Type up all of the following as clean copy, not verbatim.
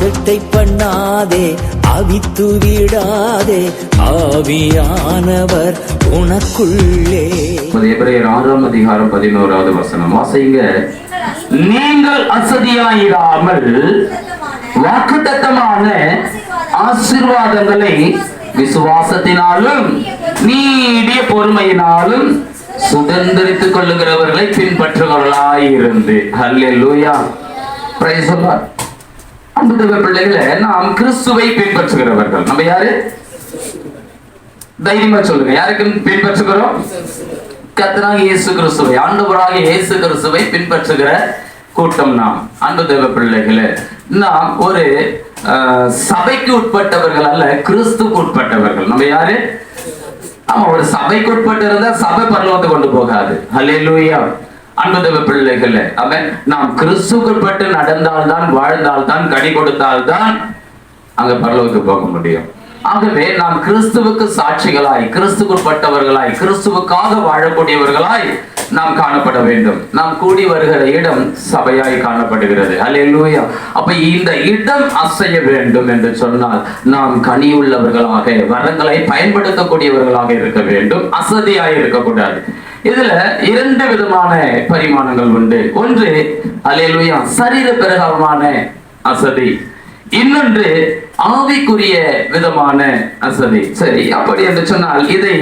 அசட்டை பண்ணாதே, அவித்து விடாதே, ஆவியானவர் உனக்குள்ளே. எபிரேயர் 6ஆம் அதிகாரம் 11வது வசனம் வாசிங்க. நீங்கள் அசதியாயிராமல் வாக்குத்தத்தமான ஆசீர்வாதங்களை விசுவாசத்தினாலும் நீடிய பொறுமையினாலும் சுதந்திரித்துக் கொள்ளுகிறவர்களை பின்பற்றுகிறவர்களாயிருந்து. ஹல்லேலூயா, பிரைஸ் தி லார்ட். அன்புள்ள பிள்ளைகளே, நாம் கிறிஸ்துவை பின்பற்றுகிறவர்கள். நம்ம யாரு? தைரியமா சொல்லுங்க, யாருக்கு பின்பற்றுகிறோம்? கர்த்தராகிய இயேசு கிறிஸ்துவை, ஆண்டவராகிய இயேசு கிறிஸ்துவை பின்பற்றுகிற கூட்டம் நாம். அன்பு தேவ பிள்ளைகளே, நாம் ஒரு சபைக்கு உட்பட்டவர்கள் அல்ல, கிறிஸ்துக்கு உட்பட்டவர்கள். நம்ம யாரு? ஆமா, ஒரு சபைக்கு உட்பட்டு இருந்தா சபை பரலோகத்தை கொண்டு போகாது. ஹல்லேலூயா. அன்பு தேவ பிள்ளைகளே, அவன் நாம் கிறிஸ்துக்கு உட்பட்டு நடந்தால்தான், வாழ்ந்தால்தான், கனி கொடுத்தால்தான் அங்க பரலோகத்துக்கு போக முடியும். ஆகவே நாம் கிறிஸ்துவுக்கு சாட்சிகளாய், கிறிஸ்துக்குட்பட்டவர்களாய், கிறிஸ்துவுக்காக வாழக்கூடியவர்களாய் நாம் காணப்பட வேண்டும். நாம் கூடி வருகிற இடம் சபையாய் காணப்படுகிறது. அல்லேலூயா. அப்ப இந்த இடம் அசைய வேண்டும் என்று சொன்னால் நாம் கனி உள்ளவர்களாக, வரங்களை பயன்படுத்தக்கூடியவர்களாக இருக்க வேண்டும், அசதியாய் இருக்கக்கூடாது. இதுல 2 விதமான பரிமாணங்கள் உண்டு. ஒன்று அல்லேலூயா சரீர பிரகாரமான அசதி, இன்னொன்று ஆவிக்குரிய விதமான அசதி. சரி, அப்படி என்று சொன்னால் இதை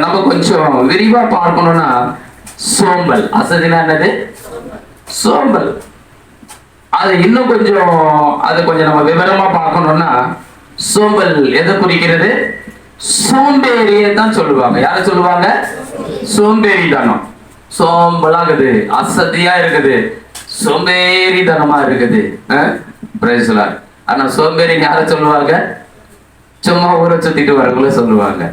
நம்ம கொஞ்சம் விரிவா பார்க்கணும்னா, சோம்பல் அசதினா என்னது? சோம்பல். அது இன்னும் கொஞ்சம் நம்ம விவரமா பார்க்கணும்னா, சோம்பல் எதை குறிக்கிறது? சோம்பேறியை தான் சொல்லுவாங்க. யார சொல்லுவாங்க? சோம்பேறித்தனம். சோம்பலாகுது, அசதியா இருக்குது, சோம்பேறித்தனமா இருக்குது. Price the Lord. ஆனா சோம்பேறி யார சொல்லுவாங்க? சும்மா ஊரை சுத்திட்டு வரவங்கள சொல்லுவாங்க.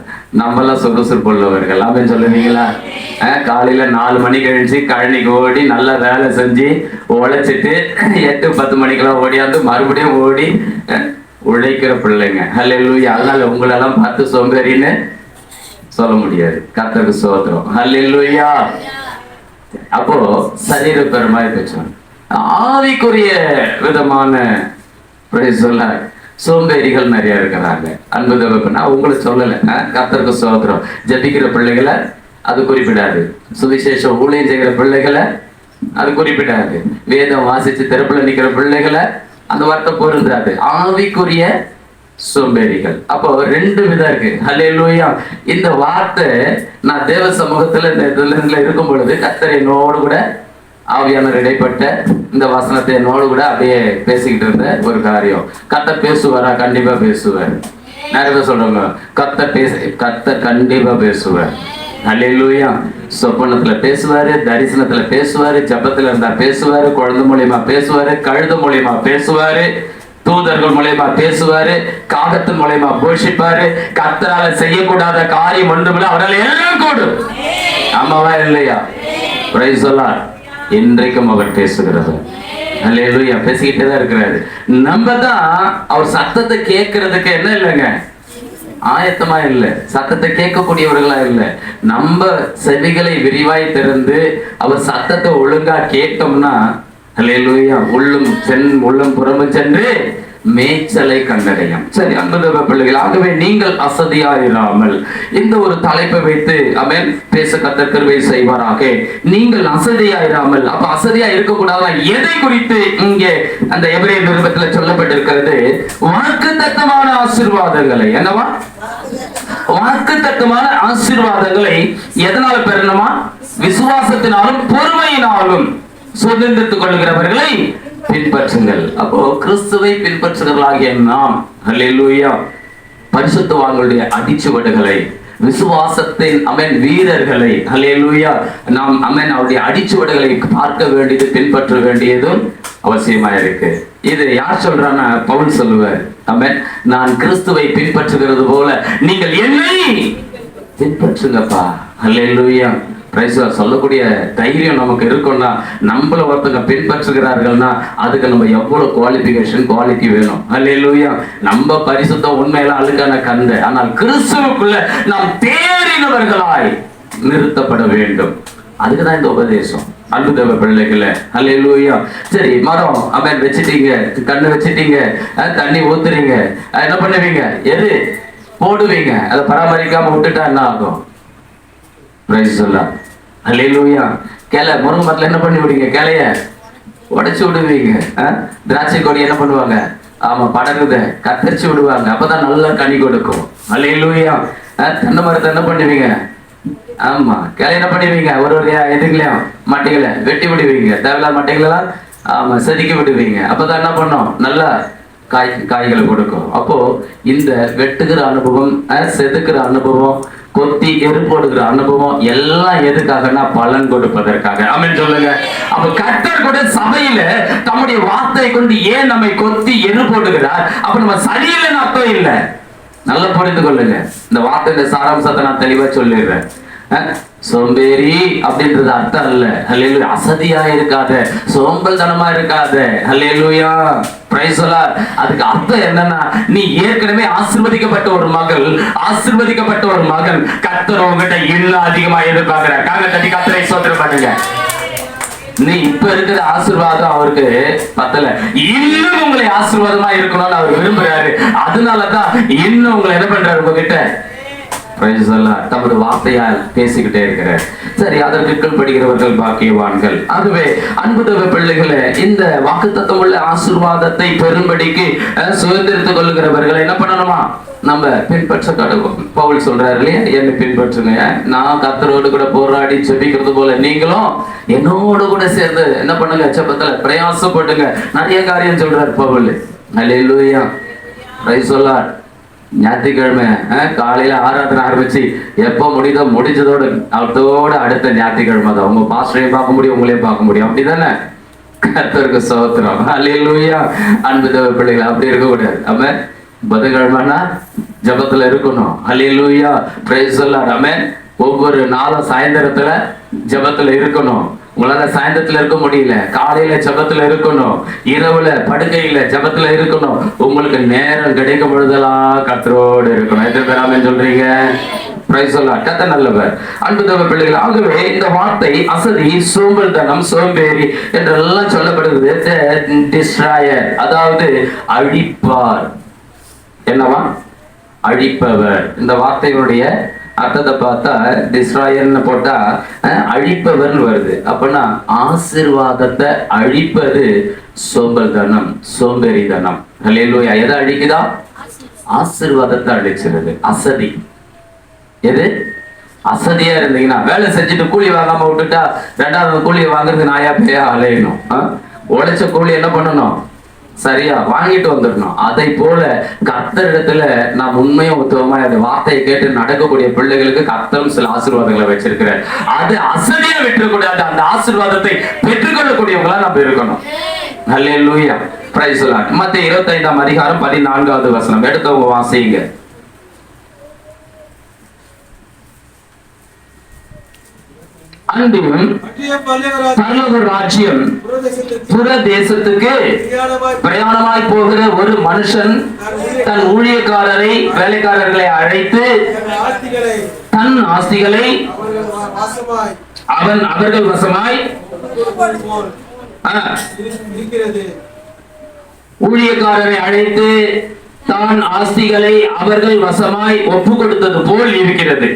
நம்மளாம் சுறுசுறுப்பு உள்ளவர்கள் அப்படின்னு சொல்லுவீங்களா? காலையில 4 மணிக்கு கழிச்சு கழனிக்கு ஓடி நல்ல வேலை செஞ்சு உழைச்சிட்டு 8-10 மணிக்கெல்லாம் ஓடியாந்து மறுபடியும் ஓடி உழைக்கிற பிள்ளைங்க. ஹல்லேலூயா. அதனால உங்களெல்லாம் பார்த்து சோம்பேறின்னு சொல்ல முடியாது. கர்த்தருக்கு ஸ்தோத்திரம். ஹல்லேலூயா. அப்போ சரீரபரமாய் பேசுவாங்க. ஆவிக்குரிய விதமான சோம்பேறிகள் நிறைய இருக்கிறாங்க. அன்பு தேவப்பா, உங்களை சொல்லல, கர்த்தருக்கு ஸ்தோத்திரம். ஜெபிக்கிற பிள்ளைகளை அது குறிப்பிடாது, சுவிசேஷம் ஊழியம் செய்கிற பிள்ளைகளை அது குறிப்பிடாது, வேதம் வாசிச்சு திறப்புல நிக்கிற பிள்ளைகளை அந்த வார்த்தை பொருந்தாது. ஆவிக்குரிய சோம்பேறிகள். அப்போ 2 விதம் இருக்கு. ஹல்லேலூயா. இந்த வார்த்தை நான் தேவ சமூகத்துல இந்த இருக்கும் பொழுது கர்த்தர் என்னோடு கூட ஆவியானவர் இடைப்பட்ட இந்த வசனத்தை என்னோடு கூட அப்படியே பேசிக்கிட்டு இருந்த ஒரு காரியம். கர்த்தர் பேசுவாரா? கண்டிப்பா பேசுவார். நிறைய பேர் சொல்றாங்க கர்த்தர் கண்டிப்பா பேசுவார். ஹல்லேலூயா. சொப்பனத்துல பேசுவாரு, தரிசனத்துல பேசுவாரு, ஜபத்துல இருந்தா பேசுவாரு, குழந்தை மூலியமா பேசுவாரு, கழுது மூலியமா பேசுவாரு, தூதர்கள் மூலியமா பேசுவாரு, காகத்தின் மூலியமா போஷிப்பாரு. கர்த்தரால செய்யக்கூடாத காரியம் ஒன்றுமில்லை, அவரால் எல்லாம் கூடும். ஆமாவா இல்லையா? Price the Lord. இன்றைக்கும் அவர் பேசுகிறது. அல்லேலூயா. பேசிக்கிட்டே தான் இருக்கிறாரு. நம்ம தான் அவர் சத்தத்தை கேட்கறதுக்கு என்ன இல்லைங்க, ஆயத்தமா இல்லை, சத்தத்தை கேட்கக்கூடியவர்களா இல்லை. நம்ம செவிகளை விரிவாய் திறந்து அவர் சத்தத்தை ஒழுங்கா கேட்டோம்னா, அல்லேலூயா, உள்ளம் புறமும் சென்று மேய்ச்சலை கண்டடையும். சரி, அன்புள்ள பிள்ளைகள், ஆகவே நீங்கள் அசதியாயிராமல் இந்த ஒரு தலைப்பை வைத்து ஆமென் பேச கர்த்தர் கிருபை செய்வாராக. நீங்கள் அசதியாயிராமல். அப்ப அசதியா இருக்கக்கூடாது. எதை குறித்து இங்கே அந்த எபிரேயர் நிருபத்தில் சொல்லப்பட்டிருக்கிறது? வாக்குத்தத்தமான ஆசீர்வாதங்களை. என்னவா? வாக்குத்தத்தமான ஆசீர்வாதங்களை எதனால பெறணுமா? விசுவாசத்தினாலும் பொறுமையினாலும் சுதந்திரித்துக் கொள்கிறவர்களை பின்பற்றுங்கள். அப்போ கிறிஸ்துவை பின்பற்றுகிறவர்களாகிய நாம், ஹல்லேலூயா, பரிசுத்தவான்களுடைய அடிச்சுவடுகளை, விசுவாசத்தின் வீரர்களை, ஹல்லேலூயா, நாம் அவருடைய அடிச்சுவடுகளை பார்க்க வேண்டியது, பின்பற்ற வேண்டியதும் அவசியமா இருக்கு. இது யார் சொல்றான்னா பவுல் சொல்லுவார். நான் கிறிஸ்துவை பின்பற்றுகிறது போல நீங்கள் என்னை பின்பற்றுங்கப்பா. ஹல்லேலூயா. சொல்லக்கூடிய தைரியம் நமக்கு இருக்கும்னா, நம்மள ஒருத்தங்க பின்பற்றுகிறார்கள்னா அதுக்கு நம்ம எவ்வளவு குவாலிட்டி வேணும். அல்லேலூயா. நம்ம பரிசுத்தம் உண்மையெல்லாம் அழுக்கான கந்த, ஆனால் கிறிஸ்துவுக்குள்ள நாம் தேறினவர்களாய் நிறுத்தப்பட வேண்டும். அதுக்குதான் இந்த உபதேசம். அன்பு தேவ பிள்ளைகளை. அல்லேலூயா. சரி, மரம் அமேன் வச்சிட்டீங்க, கண்ணு வச்சிட்டீங்க, தண்ணி ஊத்துறீங்க, என்ன பண்ணுவீங்க? எது போடுவீங்க? அதை பராமரிக்காம விட்டுட்டா என்ன ஆகும்? பிரைஸ் சொல்லலாம். அல்லேலூயா. கிளை முருங்கை மரத்துல என்ன பண்ணி விடுவீங்க? கிளைய உடைச்சு விடுவீங்க. திராட்சை கொடி என்ன பண்ணுவாங்க? ஆமா, படகுத கத்தரிச்சு விடுவாங்க. அப்பதான் நல்லா கனி கொடுக்கும். அல்லேலூயா. தென்னை மரத்தை என்ன பண்ணுவீங்க? ஆமா, கிளை என்ன பண்ணுவீங்க? ஒரு எதுங்களையும் மட்டைகளை வெட்டி விடுவீங்க. தேவையில்லாத மட்டைகளெல்லாம் ஆமா செதுக்கி விடுவீங்க. அப்பதான் என்ன பண்ணும்? நல்லா காய்களை கொடுக்கும். அப்போ இந்த வெட்டுகிற அனுபவம், செதுக்குற அனுபவம், கொத்தி எரு போடுகிற அனுபவம் எல்லாம் எதுக்காகனா பலன் கொடுப்பதற்காக. ஆமென் சொல்லுங்க. அப்ப கர்த்தர் கூட சபையில தம்முடைய வார்த்தை கொண்டு ஏன் நம்மை கொத்தி எரு போடுகிறார்? அப்ப நம்ம சரியில்லைன்னு அர்த்தம் இல்லை. நல்லா புரிந்து கொள்ளுங்க. இந்த வார்த்தையோட சாராம்சத்தை நான் தெளிவா சொல்லிடுறேன். சோம்பேறி அப்படின்றது அர்த்தம் இல்ல. அல்லேலூயா. அசதியா இருக்காத, சோம்பல் தனமா இருக்காத. அல்லேலூயா. Praise the Lord. அதுக்கு அர்த்தம் என்னன்னா, நீ ஏற்கனவே ஆசீர்வதிக்கப்பட்ட ஒரு மகள், ஆசீர்வதிக்கப்பட்ட ஒரு மகன். கர்த்தர் உங்ககிட்ட இன்னும் அதிகமா எதிர்பார்க்கிறார். காங்க தட்டி கர்த்தரை ஸ்தோத்திரம் பண்ணுங்க. நீ இப்ப இருக்கிற ஆசீர்வாதம் அவருக்கு பத்தல, இன்னும் உங்களை ஆசீர்வாதமா இருக்கணும்னு அவர் விரும்புறாரு. அதனாலதான் இன்னும் உங்களை என்ன பண்றாரு? உங்ககிட்ட தமது வார்த்தையால் பேசிக்கிட்டே இருக்கிறார். சரி, அதற்கு கீழ்ப்படுகிறவர்கள் பாக்கியவான்கள். ஆகவே அன்பு தேவ பிள்ளைகளே, இந்த வாக்குத்தத்தம் உள்ள ஆசீர்வாதத்தை பெரும்படிக்கு சுதந்திரித்துக் கொள்ளுகிறவர்கள் என்ன பண்ணணுமா? நம்ம பின்பற்ற கடவுள். பவுல் சொல்றாரு இல்லையா, என்னை பின்பற்றுங்க. நான் கர்த்தரோடு கூட போராடி ஜெபிக்கிறது போல நீங்களும் என்னோடு கூட சேர்ந்து என்ன பண்ணுங்க? ஜெபத்துல பிரயாசப்படுங்க. நிறைய காரியம் சொல்றாரு பவுல். அல்லேலூயா. Praise the Lord. ஞாயிற்றுக்கிழமை காலையில ஆராதனை ஆரம்பிச்சு எப்போ முடிஞ்சதோட அடுத்த ஞாயிற்றுக்கிழமை தான் உங்க பாஸ்டரையும் பார்க்க முடியும், உங்களையும் பார்க்க முடியும். அப்படிதானே? கர்த்தருக்கு ஸ்தோத்திரம். அல்லேலூயா. அன்பு தேவ பிள்ளைகள், அப்படி இருக்க கூடாது. ஆமென். புதன்கிழமைனா ஜெபத்துல இருக்கணும். அல்லேலூயா. Praise the Lord. ஆமென். ஒவ்வொரு நாளும் சாயந்தரத்துல ஜெபத்துல இருக்கணும். உங்களால சாயந்தரத்துல இருக்க முடியல, காலையில ஜெபத்துல இருக்கணும், இரவுல படுக்கையில ஜெபத்துல இருக்கணும். உங்களுக்கு நேரம் கிடைக்கும் பொழுதெல்லாம் கர்த்தரோடு இருக்கணும். எத்தனை பேர் ஆமென் சொல்றீங்க? Price the Lord. கர்த்தர் நல்லவர். அன்பு தேவ பிள்ளைகள், ஆகவே இந்த வார்த்தை அசதி, சோம்பல்தனம், சோம்பேறி என்றெல்லாம் சொல்லப்படுகிறது. டிஸ்ட்ராயர், அதாவது அழிப்பார். என்னவா? அழிப்பவர். இந்த வார்த்தைகளுடைய அர்த்தத்தை பார்த்தா டிஸ்ட்ராயர்னு போட்டா அழிப்பவர்னு வருது. அப்படின்னா ஆசீர்வாதத்தை அழிப்பது சோம்பல்தனம், சோம்பேறித்தனம். அல்லேலூயா. எதை அழிக்குதா? ஆசீர்வாதத்தை அழிச்சிருது. அசதி. எது? அசதியா இருந்தீங்கன்னா, வேலை செஞ்சுட்டு கூலி வாங்காம விட்டுட்டா ரெண்டாவது கூலியை வாங்குறது நாயா பேயா அலையணும். உழைச்ச கூலி என்ன பண்ணணும்? சரியா வாங்கிட்டு வந்துடணும். அதை போல கர்த்தரிடத்துல நாம் உண்மையும் உத்தவமா அந்த வார்த்தையை கேட்டு நடக்கக்கூடிய பிள்ளைகளுக்கு கர்த்தரும் சில ஆசீர்வாதங்களை வச்சிருக்கிறார். அது அசதியா விட்டுறக்கூடாது. அந்த ஆசீர்வாதத்தை பெற்றுக்கொள்ளக்கூடியவங்களா நம்ம இருக்கணும். அல்லேலூயா. Praise the Lord. மத்தேயு 25ஆம் அதிகாரம் 14வது வசனம் எடுத்தவங்க வாசிங்க. அன்றும் பரலோக ராஜ்யம் புற தேசத்துக்கு பிரயாணமாய் போகிற ஒரு மனுஷன் தன் ஊழியக்காரரை, வேலைக்காரர்களை அழைத்து தன் ஆஸ்திகளை அவர்கள் வசமாய் ஊழியக்காரரை அழைத்து தான் ஆஸ்திகளை அவர்கள் வசமாய் ஒப்பு கொடுத்தது போல் இருக்கிறது.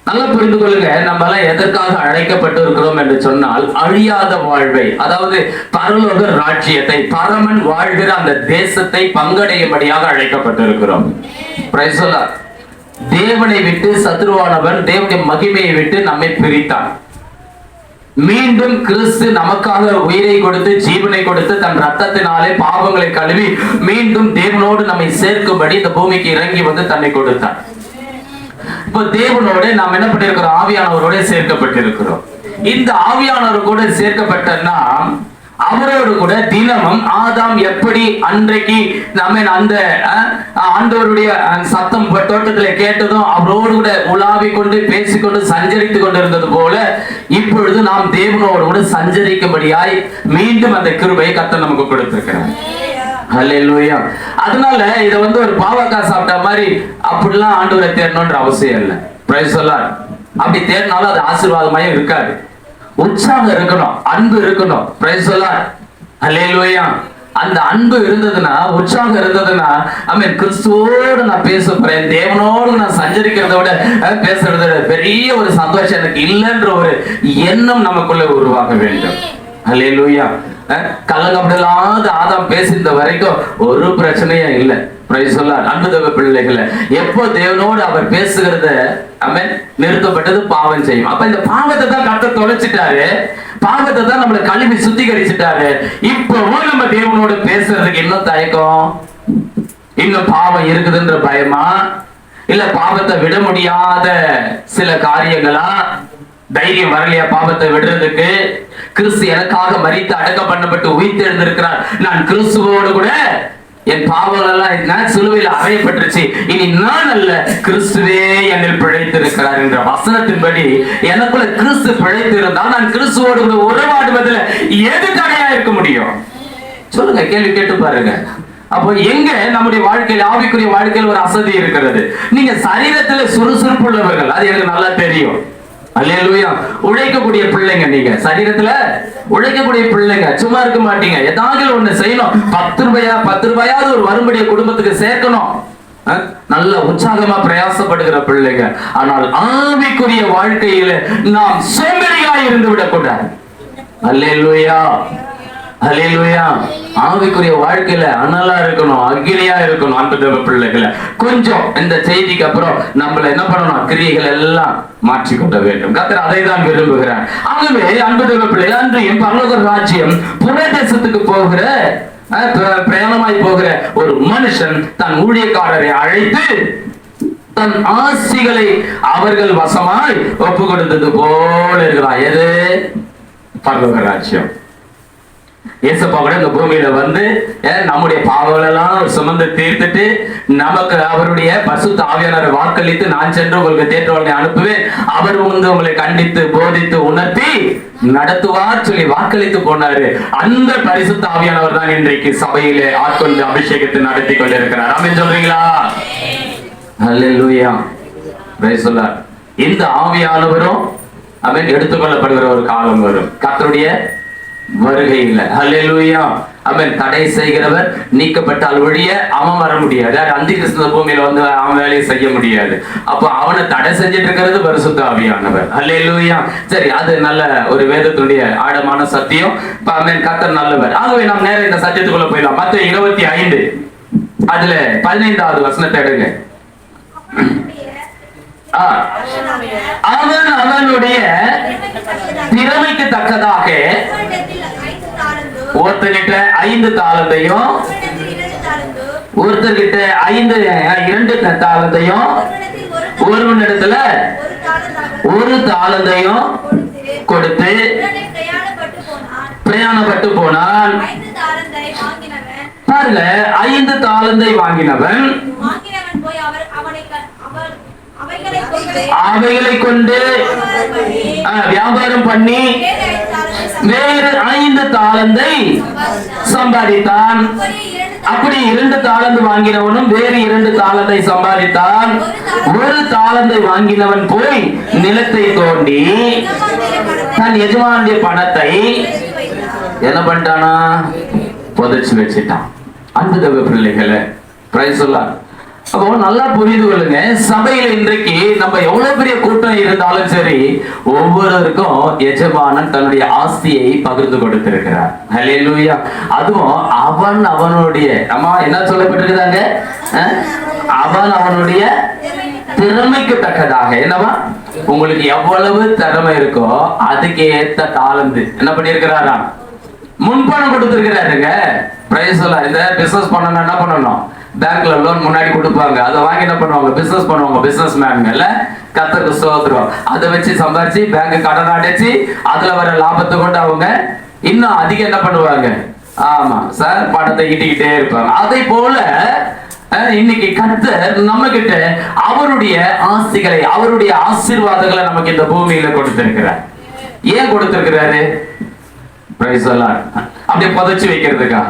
நல்லா புரிந்து கொள்ளுங்க. நம்ம எல்லாம் எதற்காக அழைக்கப்பட்டு இருக்கிறோம் என்று சொன்னால், அழியாத வாழ்வை, அதாவது பரலோக ராஜ்யத்தை, பரமன் வாழ்கிற அந்த தேசத்தை பங்கடையும்படியாக அழைக்கப்பட்டு இருக்கிறோம். Price the Lord. தேவனை விட்டு சத்துருவானவன் தேவனுடைய மகிமையை விட்டு நம்மை பிரித்தான். மீண்டும் கிறிஸ்து நமக்காக உயிரை கொடுத்து ஜீவனை கொடுத்து தன் ரத்தத்தினாலே பாவங்களை கழுவி மீண்டும் தேவனோடு நம்மை சேர்க்கும்படி இந்த பூமிக்கு இறங்கி வந்து தன்னை கொடுத்தார். இப்ப தேவனோட நாம் என்ன பண்ணிருக்கிறோம்? ஆவியானவரோட சேர்க்கப்பட்டிருக்கிறோம். இந்த ஆவியானவர் கூட சேர்க்கப்பட்டன்னா அவரோடு கூட தினமும் ஆதாம் எப்படி அன்றைக்கு நம்ம அந்த ஆண்டவருடைய சத்தம் தோட்டத்துல கேட்டதும் அவரோடு கூட உலாவி கொண்டு பேசிக்கொண்டு சஞ்சரித்து கொண்டிருந்தது போல இப்பொழுது நாம் தேவனோடு கூட சஞ்சரிக்கும்படியாய் மீண்டும் அந்த கிருபையை கர்த்தர் நமக்கு கொடுத்திருக்கிறார். ஹல்லேலூயா. அதனால இத ஒரு பாவக்காய் சாப்பிட்ட மாதிரி அப்படிலாம் ஆண்டவரை தேடணும்ன்ற அவசியம் இல்லை. Praise the Lord. அப்படி தேடினாலும் அது ஆசீர்வாதமாயே இருக்காது. உற்சாகம் இருக்கணும், அன்பு இருக்கணும். Praise the Lord. ஹல்லேலூயா. அந்த அன்பு இருந்ததுன்னா, உற்சாகம் இருந்ததுன்னா, ஆமென், கிறிஸ்துவோடு நான் பேச போறேன், தேவனோடு நான் சஞ்சரிக்கிறத விட பேசுறது பெரிய ஒரு சந்தோஷம் எனக்கு இல்லைன்ற ஒரு எண்ணம் நமக்குள்ள உருவாக வேண்டும். ஹல்லேலூயா. கலங்கப்படலாத ஆதாம் பேசிந்த வரைக்கும் ஒரு பிரச்சனையும் இல்லை. Praise the Lord. அன்பு தேவ பிள்ளைகளே, எப்போ தேவனோடு அவர் பேசுகிறத ஆமென் நிறுத்தப்பட்டது பாவம் செய்யும். அப்ப இந்த பாவத்தை தான் கர்த்தர் தொலைச்சிட்டாரு, பாவத்தை தான் நம்மளை கழுவி சுத்திகரிச்சுட்டாரு. இப்பவும் நம்ம தேவனோடு பேசுறதுக்கு இன்னும் தயக்கம், இன்னும் பாவம் இருக்குதுன்ற பயமா, இல்ல பாவத்தை விட முடியாத சில காரியங்களா, தைரியம் வரலையா பாவத்தை விடுறதுக்கு? கிறிஸ்து எனக்காக மரித்து அடக்கம் பண்ணப்பட்டு உயிர்த்து எழுந்திருக்கிறார், நான் கிறிஸ்துவோடு கூட என் பாவங்கள் எல்லாம் சிலுவையில் அறையப்பட்டுருச்சு, இனி நான் அல்ல கிறிஸ்துவே என்னில் பிழைத்திருக்கிறார் என்ற வசனத்தின்படி எனக்குள்ள கிறிஸ்து பிழைத்து இருந்தால் நான் கிறிஸ்துவோடு கூட உறவாடுவதில் எது தடையா இருக்க முடியும்? சொல்லுங்க, கேள்வி கேட்டு பாருங்க. அப்போ எங்க நம்முடைய வாழ்க்கையில், ஆவிக்குரிய வாழ்க்கையில் ஒரு அசதி இருக்கிறது. நீங்க சரீரத்துல சுறுசுறுப்பு உள்ளவர்கள், அது எனக்கு நல்லா தெரியும். அல்லேலூயா. உழைக்கக்கூடிய பிள்ளைங்க, நீங்க சரீரத்துல உழைக்கக்கூடிய பிள்ளைங்க, சும்மா இருக்க மாட்டீங்க. ஏதாவது ஒண்ணு செய்யணும். 10 ரூபாயாவது ஒரு வரும்படிய குடும்பத்துக்கு சேர்க்கணும். நல்ல உற்சாகமா பிரயாசப்படுகிற பிள்ளைங்க. ஆனால் ஆவிக்குரிய வாழ்க்கையில நாம் சோம்பேறியாய் இருந்து விடக்கூடாது. அல்லேலூயா, அல்லேலூயா. ஆவிக்குரிய வாழ்க்கையில அனலா இருக்கணும், அக்னியா இருக்கணும். அன்பு தேவ பிள்ளைகளை, கொஞ்சம் இந்த செய்திக்கு அப்புறம் நம்மள என்ன பண்ணணும்? கிரியைகள் எல்லாம் மாற்றிக்கொள்ள வேண்டும். கர்த்தர் அதை தான் விரும்புகிறார். ஆகவே அன்பு தேவ பிள்ளைகள், அன்றையும் பரலோக ராஜ்யம் புறதேசத்துக்கு போகிற பிரயாணமாய் போகிற ஒரு மனுஷன் தன் ஊழியக்காரரை அழைத்து தன் ஆசிகளை அவர்கள் வசமாய் ஒப்பு கொடுத்தது போல இருக்கிறான். எது? பரலோக ராஜ்யம். இயேசுப்பா கூட இந்த பூமியில வந்து நம்முடைய பாவங்கள் எல்லாம் சுமந்து தீர்த்துட்டு நமக்கு அவருடைய பரிசுத்த ஆவியானவரை வாக்களித்து, நான் சென்று உங்களுக்கு தேற்றவர்களை அனுப்புவேன், அவர் வந்து உங்களை கண்டித்து போதித்து உணர்த்தி நடத்துவார் சொல்லி வாக்களித்து போனாரு. அந்த பரிசுத்த ஆவியானவர் தான் இன்றைக்கு சபையிலே ஆட்கொண்டு அபிஷேகத்தை நடத்தி கொண்டிருக்கிறார். ஆமென் சொல்றீங்களா? அல்லேலூயா. Praise the Lord. இந்த ஆவியானவரும் அவன் எடுத்துக்கொள்ளப்படுகிற ஒரு காலம் வரும், கர்த்தருடைய வருகையில். ஹல்லேலூயா. அவன் தடை செய்கிறவர் நீக்கப்பட்டால் ஒழிய அவன் வர முடியாது. அந்தி கிறிஸ்து பூமியில வந்து அவன் வேலையை செய்ய முடியாது. அப்போ அவனை தடை செஞ்சிட்டு இருக்கிறது பரிசுத்த ஆவியானவர். ஹல்லேலூயா. சரி, அது நல்ல ஒரு வேதத்துடைய ஆழமான சத்தியம். அவன் கர்த்தர் நல்லவர். ஆகவே நாம் நேரம் இந்த சத்தியத்துக்குள்ள போயிடலாம். மத்தேயு 25 அதுல 15வது வசனத்தை எடுங்க. அவன் அவனுடைய திறமைக்கு தக்கதாக ஒருத்தர்கிட்ட 5 தாலந்தையும், ஒருத்தர்கிட்ட 2 தாலந்தையும், ஒருவனிடத்துல 1 தாலந்தையும் கொடுத்து பிரயாணப்பட்டு போனான். பாருங்க, 5 தாலந்தை வாங்கினவன் அவைகளை கொண்டு வியாபாரம் பண்ணி வேறு 5 தாலந்தை சம்பாதித்தான். அப்படி 2 தாலந்து வாங்கினவனும் வேறு 2 தாலந்தை சம்பாதித்தான். 1 தாலந்தை வாங்கினவன் போய் நிலத்தை தோண்டி தன் எஜமானுடைய பணத்தை என்ன பண்ணிட்டானா? புதைச்சு வச்சிட்டான். அன்பு தேவ பிள்ளைகளை, பிரைஸ் தி லார்ட். அப்போ நல்லா புரிந்து கொள்ளுங்க, சபையில இன்றைக்கு நம்ம எவ்வளவு பெரிய கூட்டம் இருந்தாலும் சரி, ஒவ்வொருவருக்கும் எஜமானன் தன்னுடைய ஆஸ்தியை பகிர்ந்து கொடுத்திருக்கிறார். ஹல்லேலூயா. அதுவும் அவன் அவனுடைய என்ன சொல்லப்பட்டிருக்கிறாங்க? அவன் அவனுடைய திறமைக்கு தக்கதாக. என்னவா? உங்களுக்கு எவ்வளவு திறமை இருக்கோ அதுக்கு ஏத்த தாளந்து என்ன பண்ணிருக்கிறாரா? முன்பணம் கொடுத்திருக்கிறாருங்க. Praise the Lord. இந்த பிசினஸ் பண்ணணும், என்ன பண்ணணும்? பேங்க்ல லோன் முன்னாடி கொடுப்பாங்க, அதை வாங்கி என்ன பண்ணுவாங்க? பிசினஸ் பண்ணுவாங்க. பிசினஸ் மேன்ல கர்த்தருக்கு ஸ்தோத்திரம். அதை வச்சு சம்பாரிச்சு பேங்க் கடன் அடைச்சு அதுல வர லாபத்தை கொண்டு அவங்க இன்னும் அதிகம் என்ன பண்ணுவாங்க? ஆமா சார், பணத்தை ஈட்டிக்கிட்டே இருப்பாங்க. அதே போல இன்னைக்கு கர்த்தர் நம்ம கிட்ட அவருடைய ஆஸ்திகளை, அவருடைய ஆசீர்வாதங்களை நமக்கு இந்த பூமியில கொடுத்திருக்கிறார். ஏன் கொடுத்திருக்கிறாரு? Praise the Lord. அப்படியே புதைச்சு வைக்கிறதுக்கா?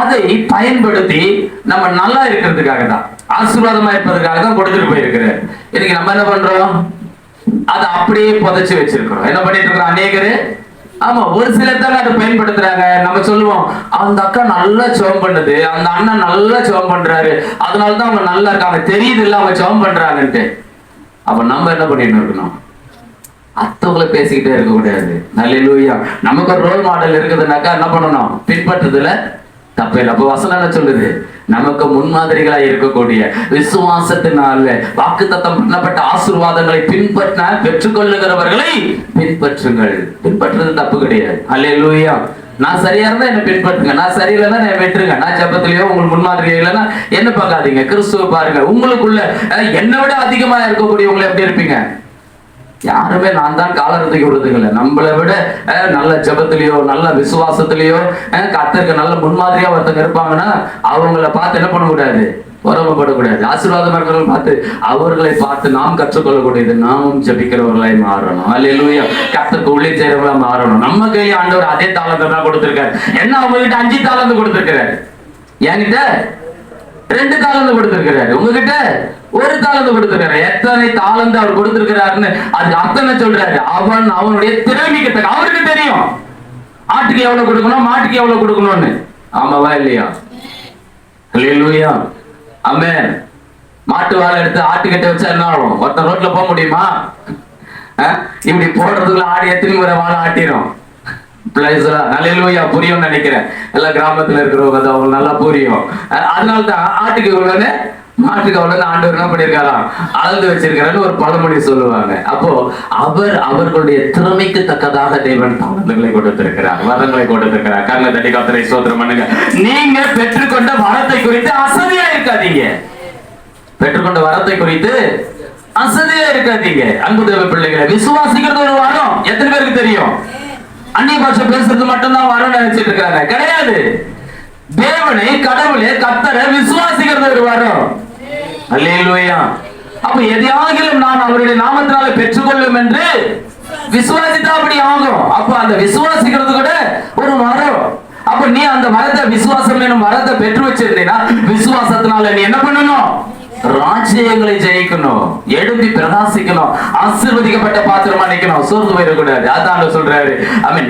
அதை பயன்படுத்தி நம்ம நல்லா இருக்கிறதுக்காக தான், ஆசீர்வாதமா இருப்பதற்காக தான் கொடுத்துட்டு போயிருக்கிறார். இன்னைக்கு நம்ம என்ன பண்றோம்? அதை அப்படியே புதைச்சு வச்சிருக்கிறோம். என்ன பண்ணிட்டு இருக்கிறோம் அநேகரு? ஆமா, ஒரு சிலர் தானே அதை பயன்படுத்துறாங்க. நம்ம சொல்லுவோம், அந்த அக்கா நல்லா ஜெபம் பண்ணுது, அந்த அண்ணன் நல்லா ஜெபம் பண்றாரு, அதனாலதான் அவங்க நல்லா இருக்காங்க, தெரியுது இல்ல அவங்க ஜெபம் பண்றாங்கன்ட்டு. அப்ப நம்ம என்ன பண்ணிட்டு இருக்கணும்? அத்தவங்களை பேசிக்கிட்டே இருக்க கூடாது. அல்லேலூயா. நமக்கு ஒரு ரோல் மாடல் இருக்குதுன்னாக்கா என்ன பண்ணணும்? பின்பற்றுறதுல தப்பே இல்லை. அப்போ வசனம் என்ன சொல்லுது? நமக்கு முன்மாதிரிகளா இருக்கக்கூடிய விசுவாசத்தினால வாக்குத்தத்தம் பண்ணப்பட்ட ஆசீர்வாதங்களை பெற்றுக்கொள்ளுகிறவர்களை பின்பற்றுங்கள். பின்பற்றுறது தப்பு கிடையாது. அல்லேலூயா. நான் சரியா இருந்தா என்ன பின்பற்றுங்க, நான் சரியில்லைன்னா என்ன விட்டுருங்க. நான் ஜெபத்திலேயோ உங்களுக்கு முன்மாதிரியா இல்லைன்னா என்ன பார்க்காதீங்க, கிறிஸ்துவ பாருங்க. உங்களுக்குள்ள என்னை விட அதிகமா இருக்கக்கூடியவங்களை எப்படி இருப்பீங்க? யாருமே நான் தான் காலத்துக்கு விடுறதுல, நம்மளை விட நல்ல ஜெபத்திலேயோ நல்ல விசுவாசத்திலேயோ கர்த்தருக்கு நல்ல முன்மாதிரியா ஒருத்தங்க இருப்பாங்கன்னா அவங்கள பார்த்து என்ன பண்ணக்கூடாது? பொறாமைப்படக்கூடாது. ஆசீர்வாதம் இருக்கிறவங்க பார்த்து அவர்களை பார்த்து நாம் கற்றுக்கொள்ளக்கூடியது. நாமும் ஜெபிக்கிறவர்களாய் மாறணும். அல்லேலூயா. கர்த்தருக்கு உள்ளே செய்றவங்களா மாறணும். நம்ம கையில ஆண்டவர் அதே தாளந்தை தான் கொடுத்திருக்காரு. என்ன அவங்ககிட்ட 5 தாளந்து கொடுத்திருக்கிறாரு, என்கிட்ட 2 தாளந்து கொடுத்திருக்கிறாரு, உங்ககிட்ட 1 தாளந்து கொடுத்திருக்காரு. எத்தனை தாளந்து அவர் கொடுத்திருக்கிறாருன்னு அது அத்தனை சொல்றாரு. அவனுடைய திறமைக்கு தக்க அவருக்கு தெரியும் ஆட்டுக்கு எவ்வளவு கொடுக்கணும், மாட்டுக்கு எவ்வளவு கொடுக்கணும்னு. ஆமாவா இல்லையா? அல்லேலூயா. ஆமென். மாட்டு வாழை எடுத்து ஆட்டுக்கிட்ட வச்சா என்ன ஆகும்? ஒருத்தன் ரோட்ல போக முடியுமா? இப்படி போடுறதுக்குள்ள ஆடி எத்தனை முறை வாழை ஆட்டிரும். அல்லேலூயா. புரியும் நினைக்கிறேன். எல்லா கிராமத்துல இருக்கிறவங்க அவங்களுக்கு நல்லா புரியும். அதனால்தான் ஆட்டுக்கு இவ்வளவுன்னு மாட்டுக்கு அவ்வளவு ஆண்டவர் என்ன பண்ணிருக்காராம்? அளந்து வச்சிருக்காருன்னு ஒரு பழமொழி சொல்லுவாங்க. அப்போ அவர்களுடைய திறமைக்கு தக்கதாக தேவன் தாளந்துகளை கொடுத்திருக்கிறார், வரங்களை கொடுத்திருக்கிறார். கர்ண தட்டி கர்த்தரை ஸ்தோத்திரம் பண்ணுங்க. நீங்க பெற்றுக்கொண்ட வரத்தை குறித்து அசதியா இருக்காதீங்க. பெற்றுக்கொண்ட வரத்தை குறித்து அசதியா இருக்காதீங்க. அன்பு தேவ பிள்ளைகளை, விசுவாசிக்கிறது ஒரு வரம். எத்தனை பேருக்கு தெரியும்? அந்நிய பாஷை பேசுறது மட்டும்தான் வரம் நினைச்சிட்டு இருக்காங்க. கிடையாது. தேவனை, கடவுளை, கர்த்தரை விசுவாசிக்கிறது ஒரு வரம். அல்லேலூயா. அப்ப எதையாகிலும் நான் அவருடைய நாமத்தினால பெற்றுக்கொள்ளும் என்று விசுவாசித்தா அப்படி ஆகும். அப்ப அந்த விசுவாசிக்கிறது கூட ஒரு வரம். அப்ப நீ அந்த வரத்தை, விசுவாசம் எனும் வரத்தை பெற்று வச்சிருந்தீங்கன்னா விசுவாசத்தினால நீ என்ன பண்ணணும்? ராஜ்யங்களை ஜெயிக்கணும், எழுப்பி பிரகாசிக்கணும், ஆசீர்வதிக்கப்பட்ட பாத்திரமா நிக்கணும், சோர்ந்து போயிடக்கூடாது. அதான் சொல்றாரு.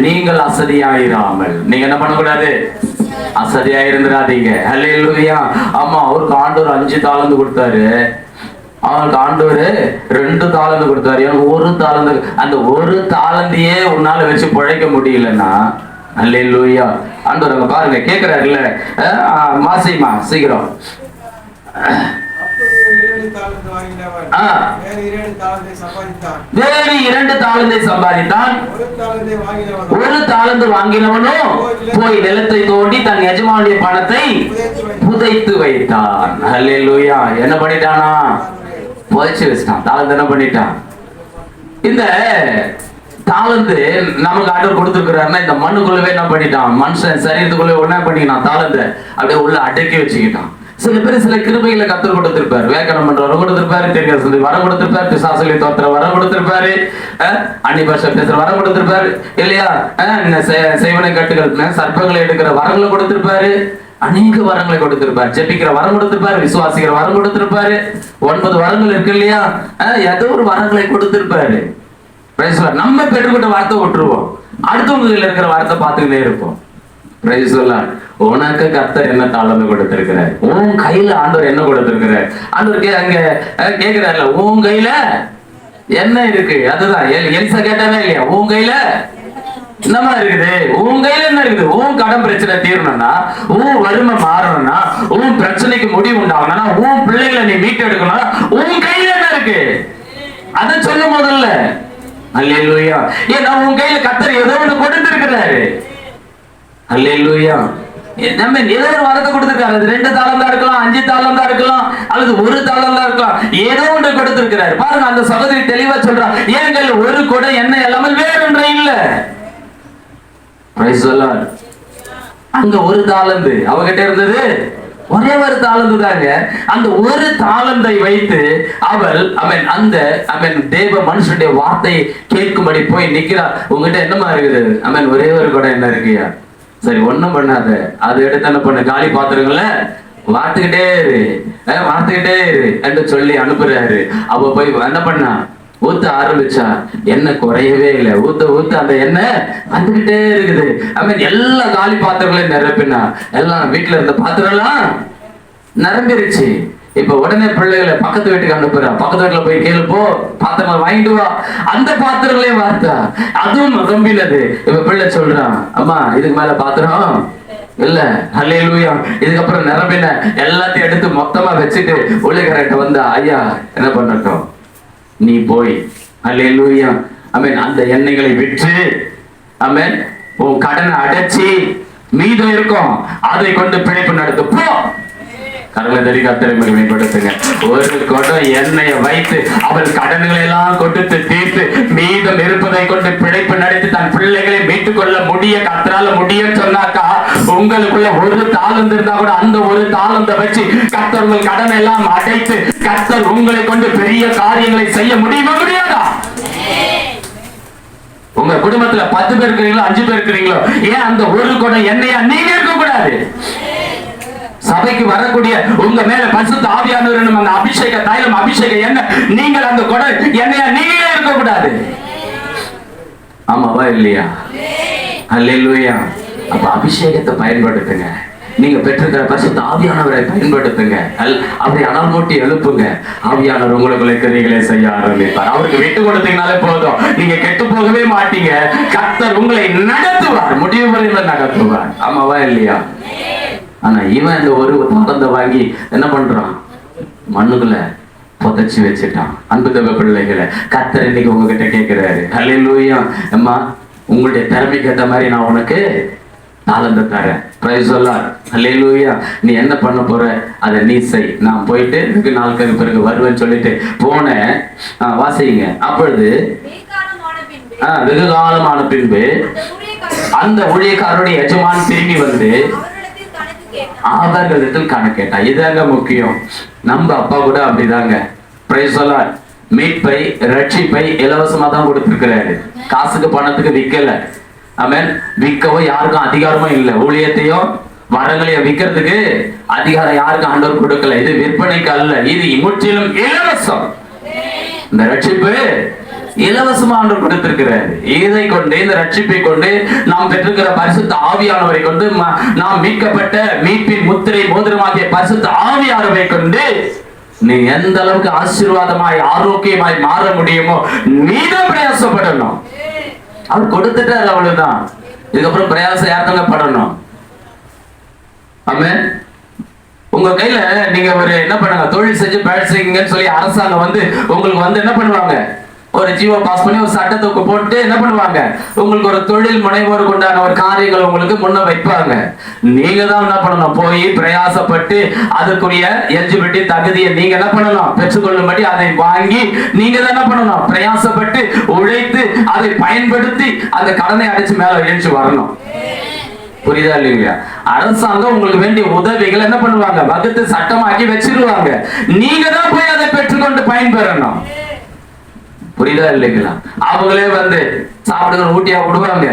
நீங்கள் அசதியாயிராமல் நீங்க என்ன பண்ணக்கூடாது? அசதியா இருந்துடாதீங்க. அல்லேலூயா. ஆமா, அவருக்கு ஆண்டவர் 5 தாளந்து கொடுத்தாரு, அவனுக்கு ஆண்டவர் 2 தாளந்து கொடுத்தாரு, எனக்கு 1 தாளந்து. அந்த 1 தாளந்தையே உன்னால வச்சு பிழைக்க முடியலன்னா அல்லேலூயா. ஆண்டவர் அங்க பாருங்க கேட்கிறாரு இல்ல, மாசிமா சீக்கிரம். வேறு 2 தாளந்தை சம்பாதித்தான். 1 தாளந்து வாங்கினவனும் போய் நிலத்தை தோண்டி தன் எஜமானுடைய பணத்தை புதைத்து வைத்தான். அல்லேலூயா. என்ன பண்ணிட்டானா? புதைச்சு வச்சிட்டான். தாளந்து என்ன பண்ணிட்டான்? இந்த தாளந்து நமக்கு ஆண்டவர் கொடுத்திருக்கிறாருன்னா இந்த மண்ணுக்குள்ளவே என்ன பண்ணிட்டான்? மனுஷன் சரீரத்துக்குள்ள என்ன பண்ணிக்கிட்டான்? தாளந்தை அப்படியே உள்ள அடக்கி வச்சுக்கிட்டான். சில பேர் சில கிருபைகளை கத்தர் கொடுத்திருப்பாரு, வேக்கணம் பண்ற வரம் கொடுத்திருப்பாரு, தெரியாது சொல்லி வரம் கொடுத்திருப்பாரு, பிசாசுகளை தோற்ற வரம் கொடுத்திருப்பாரு, அந்நிய பாஷை பேசுற வரம் கொடுத்திருப்பாரு இல்லையா? செய்வனை கட்டுகள் சர்ப்பங்களை எடுக்கிற வரங்களை கொடுத்திருப்பாரு, அநேக வரங்களை கொடுத்திருப்பாரு, ஜெபிக்கிற வரம் கொடுத்திருப்பாரு, விசுவாசிக்கிற வரம் கொடுத்திருப்பாரு. 9 வரங்கள் இருக்கு இல்லையா? ஏதோ ஒரு வரங்களை கொடுத்திருப்பாரு. நம்ம பெற்றுக்கொண்ட வார்த்தை விட்டுருவோம், அடுத்தவங்க கையில இருக்கிற வார்த்தை பார்த்துக்கிட்டே இருப்போம். உனக்கு கர்த்தர் என்ன தாளந்து கொடுத்திருக்கிறார்? உன் கையில ஆண்டவர் என்ன கொடுத்திருக்கிறார்? ஆண்டவர் அங்க கேட்கிறாருல, உன் கையில என்ன இருக்கு? அதுதான் எலிசா கேட்டாவே இல்லையா? உன் கையில என்னமா இருக்குது? உன் கையில என்ன இருக்குது? உன் கடன் பிரச்சனை தீரணும்னா, உன் வறுமை மாறணும்னா, உன் பிரச்சனைக்கு முடிவு உண்டாகணும்னா, உன் பிள்ளைகளை நீ மீட்டெடுக்கணும், உன் கையில என்ன இருக்கு? அதை சொல்ல முதல்ல. அல்லேலூயா. ஏன்னா உன் கையில கர்த்தர் ஏதோ ஒண்ணு கொடுத்திருக்கிறாரு. அல்லேலூயா. நம்ம ஏதோ ஒரு வரத்தை கொடுத்திருக்காரு. அது 2 தாளந்தா இருக்கலாம், 5 தாளந்தா இருக்கலாம், அல்லது 1 தாளந்தா இருக்கலாம், ஏதோ ஒன்று கொடுத்திருக்கிறாரு. பாருங்க, அந்த சகோதரி தெளிவா சொல்றான், ஏங்கள் 1 குடம் எண்ணெய் இல்லாமல் வேறொன்றே இல்ல. அங்க 1 தாளந்து அவகிட்ட இருந்தது, ஒரே 1 தாளந்து தாங்க. அந்த 1 தாளந்தை வைத்து அவள் தேவ மனுஷனுடைய வார்த்தை கேட்கும்படி போய் நிக்கிறார். உங்ககிட்ட என்னமா இருக்குது? ஒரே 1 குடம் என்ன இருக்குயா? சரி, ஒண்ணும் பண்ணாத, அது எடுத்து என்ன பண்ண, காலி பாத்திரங்கள வார்த்துக்கிட்டே இரு என்று சொல்லி அனுப்புறாரு. அவ போய் என்ன பண்ணா? ஊத்த ஆரம்பிச்சா எண்ணெய் குறையவே இல்லை. ஊத்த ஊத்த அந்த எண்ணெய் வந்துகிட்டே இருக்குது. எல்லா காலி பாத்திரங்களையும் நிரப்பினா எல்லாம் வீட்டுல இருந்த பாத்திரம் எல்லாம் நிரம்பிருச்சு. இப்ப உடனே பிள்ளைகளை பக்கத்து வீட்டுக்கு அனுப்புறா. பக்கத்து வீட்டுல போய் கேளு, போ பாத்திரங்கள் வாங்கிட்டு வா. அந்த பாத்திரங்களே வார்த்தா அதுவும் ரொம்பினது. இப்ப பிள்ளை சொல்றான், அம்மா இதுக்கு மேல பாத்திரம் இல்ல. அல்லேலூயா. இதுக்கப்புறம் நிரம்பின எல்லாத்தையும் எடுத்து மொத்தமா வச்சுட்டு ஊழியக்காரர்கிட்ட வந்தா, ஐயா என்ன பண்ணட்டும், நீ போய் அல்லேலூயா அந்த எண்ணெய்களை விற்று உன் கடனை அடைச்சி மீதம் இருக்கும் அதை கொண்டு பிழைப்பு நடத்து போ. கரங்களை தடி கர்த்தரை மகிமைப்படுத்துங்க. ஒரு குடம் எண்ணெயை வைத்து அவள் கடன்களை எல்லாம் கொடுத்து தீர்த்து மீதம் இருப்பதை கொண்டு பிழைப்பு நடத்தி தன் பிள்ளைகளை மீட்டுக் கொள்ள முடிய கர்த்தரால முடியும் சொன்னாக்கா, உங்களுக்குள்ள ஒரு தாளந்து இருந்தா கூட அந்த ஒரு தாளந்தை வச்சு கர்த்தர் உங்கள் கடனை எல்லாம் அடைத்து கர்த்தர் உங்களை கொண்டு பெரிய காரியங்களை செய்ய முடியுமா முடியாதா? உங்க குடும்பத்துல 10 பேர் இருக்கிறீங்களோ 5 பேர் இருக்கிறீங்களோ, ஏன் அந்த ஒரு குடம் எண்ணெயா நீங்க இருக்க கூடாது? சபைக்கு வரக்கூடிய உங்க மேல பரிசுத்த ஆவியானவர் அந்த அபிஷேக தைலம் அபிஷேக எண்ணெய் நீங்கள் அந்த குடம் எண்ணெயா நீங்களே இருக்க கூடாது. ஆமாவா இல்லையா? அல்லேலூயா. அப்ப அபிஷேகத்தை பயன்படுத்துங்க. நீங்க பெற்றிருக்கிற பரிசுத்த ஆவியானவரை பயன்படுத்துங்க. அவரை அனல் மூட்டி எழுப்புங்க. ஆவியானவர் உங்களுக்குள்ள கிரியைகளை செய்ய ஆரம்பிப்பார். அவருக்கு விட்டு கொடுத்தீங்கனாலே போதும், நீங்க கெட்டு போகவே மாட்டீங்க. கர்த்தர் உங்களை நடத்துவார், முடிவு வரையில நடத்துவார். ஆமாவா இல்லையா? ஆனா இவன் இந்த ஒரு தாளந்தை வாங்கி என்ன பண்றான்? மண்ணுக்குள்ள புதைச்சி வச்சுட்டான். அன்பு தேவ பிள்ளைகளை, கர்த்தர் இன்னைக்கு உங்ககிட்ட கேட்கிறாரு, அல்லேலூயா, அம்மா உங்களுடைய திறமைக்கு ஏற்ற மாதிரி நான் உனக்கு தாளந்தை தரேன். Praise the Lord. அல்லேலூயா. நீ என்ன பண்ண போற அதை நீ செய், நான் போயிட்டு வெகு நாட்களுக்கு பிறகு வருவேன்னு சொல்லிட்டு போனேன். வாசிங்க. அப்பொழுது வெகு காலமான பின்பு அந்த ஊழியக்காரருடைய எஜமான் திரும்பி வந்து அவர்களிடத்தில் கணக்கு கேட்டா. இதாங்க முக்கியம். நம்ம அப்பா கூட அப்படிதாங்க. Price the Lord. மீட்பை ரட்சிப்பை இலவசமா தான் கொடுத்திருக்கிறாரு. காசுக்கு பணத்துக்கு விற்கல. ஆமென். விற்கவும் யாருக்கும் அதிகாரமும் இல்லை. ஊழியத்தையும் வரங்களையும் விற்கிறதுக்கு அதிகாரம் யாருக்கும் ஆண்டவர் கொடுக்கல. இது விற்பனைக்கு அல்ல, இது முற்றிலும் இலவசம். இந்த ரட்சிப்பு இலவசமா ஆண்டவர் கொடுத்திருக்கிறார். இதை கொண்டு, இந்த ரட்சிப்பை கொண்டு, நாம் பெற்றிருக்கிற பரிசுத்த ஆவியானவரை கொண்டு, நாம் மீட்கப்பட்ட மீட்பின் முத்திரை மோதிரமாகிய பரிசுத்த ஆவியானவரை கொண்டு நீ எந்த அளவுக்கு ஆசீர்வாதமாய் ஆரோக்கியமாய் மாற முடியுமோ நீதான் பிரயாசப்படணும். அவர் கொடுத்துட்டாரு, அவ்வளவுதான். இதுக்கப்புறம் பிரயாசம் யார்த்தங்க படணும். ஆமென். உங்க கையில நீங்க ஒரு என்ன பண்ணுங்க, தொழில் செஞ்சு பேசுறீங்கன்னு சொல்லி அரசாங்கம் வந்து உங்களுக்கு வந்து என்ன பண்ணுவாங்க, ஒரு ஜீவோ பாஸ் பண்ணி ஒரு சட்டத்துக்கு போட்டு என்ன பண்ணுவாங்க, உங்களுக்கு ஒரு தொழில் முனைவோருக்கு உண்டான ஒரு காரியங்கள் உங்களுக்கு முன்ன வைப்பாங்க. நீங்க தான் என்ன பண்ணணும், போய் பிரயாசப்பட்டு அதுக்குரிய எலிஜிபிலிட்டி தகுதியை நீங்க என்ன பண்ணணும், பெற்றுக்கொள்ளும்படி அதை வாங்கி நீங்க தான் என்ன பண்ணணும், பிரயாசப்பட்டு உழைத்து அதை பயன்படுத்தி அந்த கடனை அடைச்சு மேல எழுச்சி வரணும். புரியுதா இல்லைங்களா? அரசாங்கம் உங்களுக்கு வேண்டிய உதவிகள் என்ன பண்ணுவாங்க, வகுத்து சட்டமாக்கி வச்சிருவாங்க. நீங்க தான் போய் அதை பெற்றுக்கொண்டு பயன்பெறணும். புரியுதா இல்லைங்களா? அவங்களே வந்து சாப்பிடுங்க ஊட்டியா விடுவாங்க.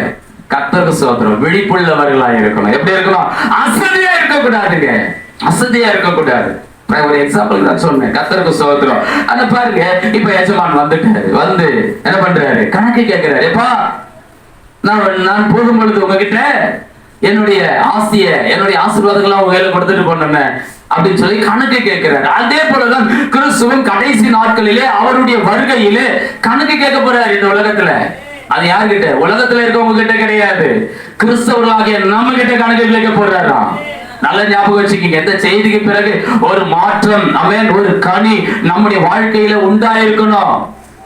கர்த்தருக்கு ஸ்தோத்திரம். விழிப்புள்ளவர்களா இருக்கணும். எப்படி இருக்கணும்? அசதியா இருக்க கூடாதுங்க. அசதியா இருக்க கூடாது. ஒரு எக்ஸாம்பிள் தான் சொன்னேன். கர்த்தருக்கு ஸ்தோத்திரம். அத பாருங்க, இப்ப எஜமான் வந்துட்டாரு. வந்து என்ன பண்றாரு, கணக்கு கேட்கிறாரு. எப்பா நான் போகும் பொழுது உங்ககிட்ட என்னுடைய ஆசைய, என்னுடைய ஆசீர்வாதங்கள்லாம் உங்க கையில கொடுத்துட்டு போனேன் அப்படின்னு சொல்லி கணக்கு கேட்கிறாரு. அதே போலதான் கிறிஸ்துவும் கடைசி நாட்களிலே அவருடைய வருகையிலே கணக்கு கேட்க போறாரு இந்த உலகத்துல. அது யாருகிட்ட? உலகத்துல இருக்கவங்க கிட்ட கிடையாது, கிறிஸ்தவர்களாகிய நம்ம கிட்ட கணக்கு கேட்க போறாராம். நல்ல ஞாபகம் வச்சுக்கீங்க. இந்த செய்திக்கு பிறகு ஒரு மாற்றம், அவன் ஒரு கனி நம்முடைய வாழ்க்கையில உண்டாயிருக்கணும்.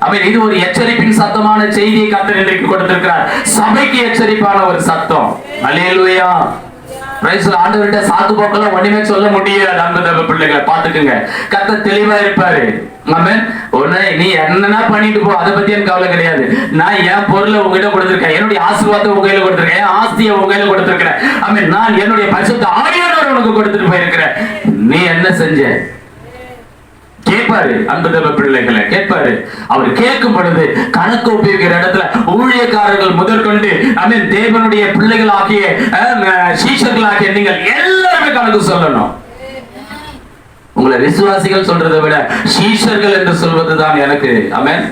அவன் இது ஒரு எச்சரிப்பின் சத்தமான செய்தியை கர்த்தர் இன்றைக்கு கொடுத்திருக்கிறார். சபைக்கு எச்சரிப்பான ஒரு சத்தம். அல்லேலூயா. ஆண்டவர்கிட்ட சாக்கு போக்கெல்லாம் ஒண்ணுமே சொல்ல முடியாது. அன்பு பிள்ளைகளை பாத்துக்குங்க. கர்த்தர் தெளிவா இருப்பாரு. நீ என்னன்னா பண்ணிட்டு போ, அதை பத்தி எனக்கு கவலை கிடையாது. நான் என் பொருளை உங்ககிட்ட கொடுத்திருக்கேன், என்னுடைய ஆசீர்வாதத்தை உங்க கையில கொடுத்திருக்கேன், என் ஆஸ்தியை உங்க கையில கொடுத்திருக்கிறேன். நான் என்னுடைய பரிசுத்த ஆவியானவரை உனக்கு கொடுத்துட்டு போயிருக்கிறேன். நீ என்ன செஞ்ச கேட்பாரு. அன்பு தேவ பிள்ளைகளை கேட்பாரு. அவர் கேட்கும் பொழுது கணக்கு ஒப்புவிக்கிற இடத்துல ஊழியக்காரர்கள் முதற்கொண்டு தேவனுடைய பிள்ளைகள் ஆகிய சீஷர்கள் ஆகிய நீங்கள் எல்லாருமே கணக்கு சொல்லணும். உங்களை விசுவாசிகள் சொல்றதை விட சீஷர்கள் என்று சொல்வதுதான் எனக்கு ஆமென்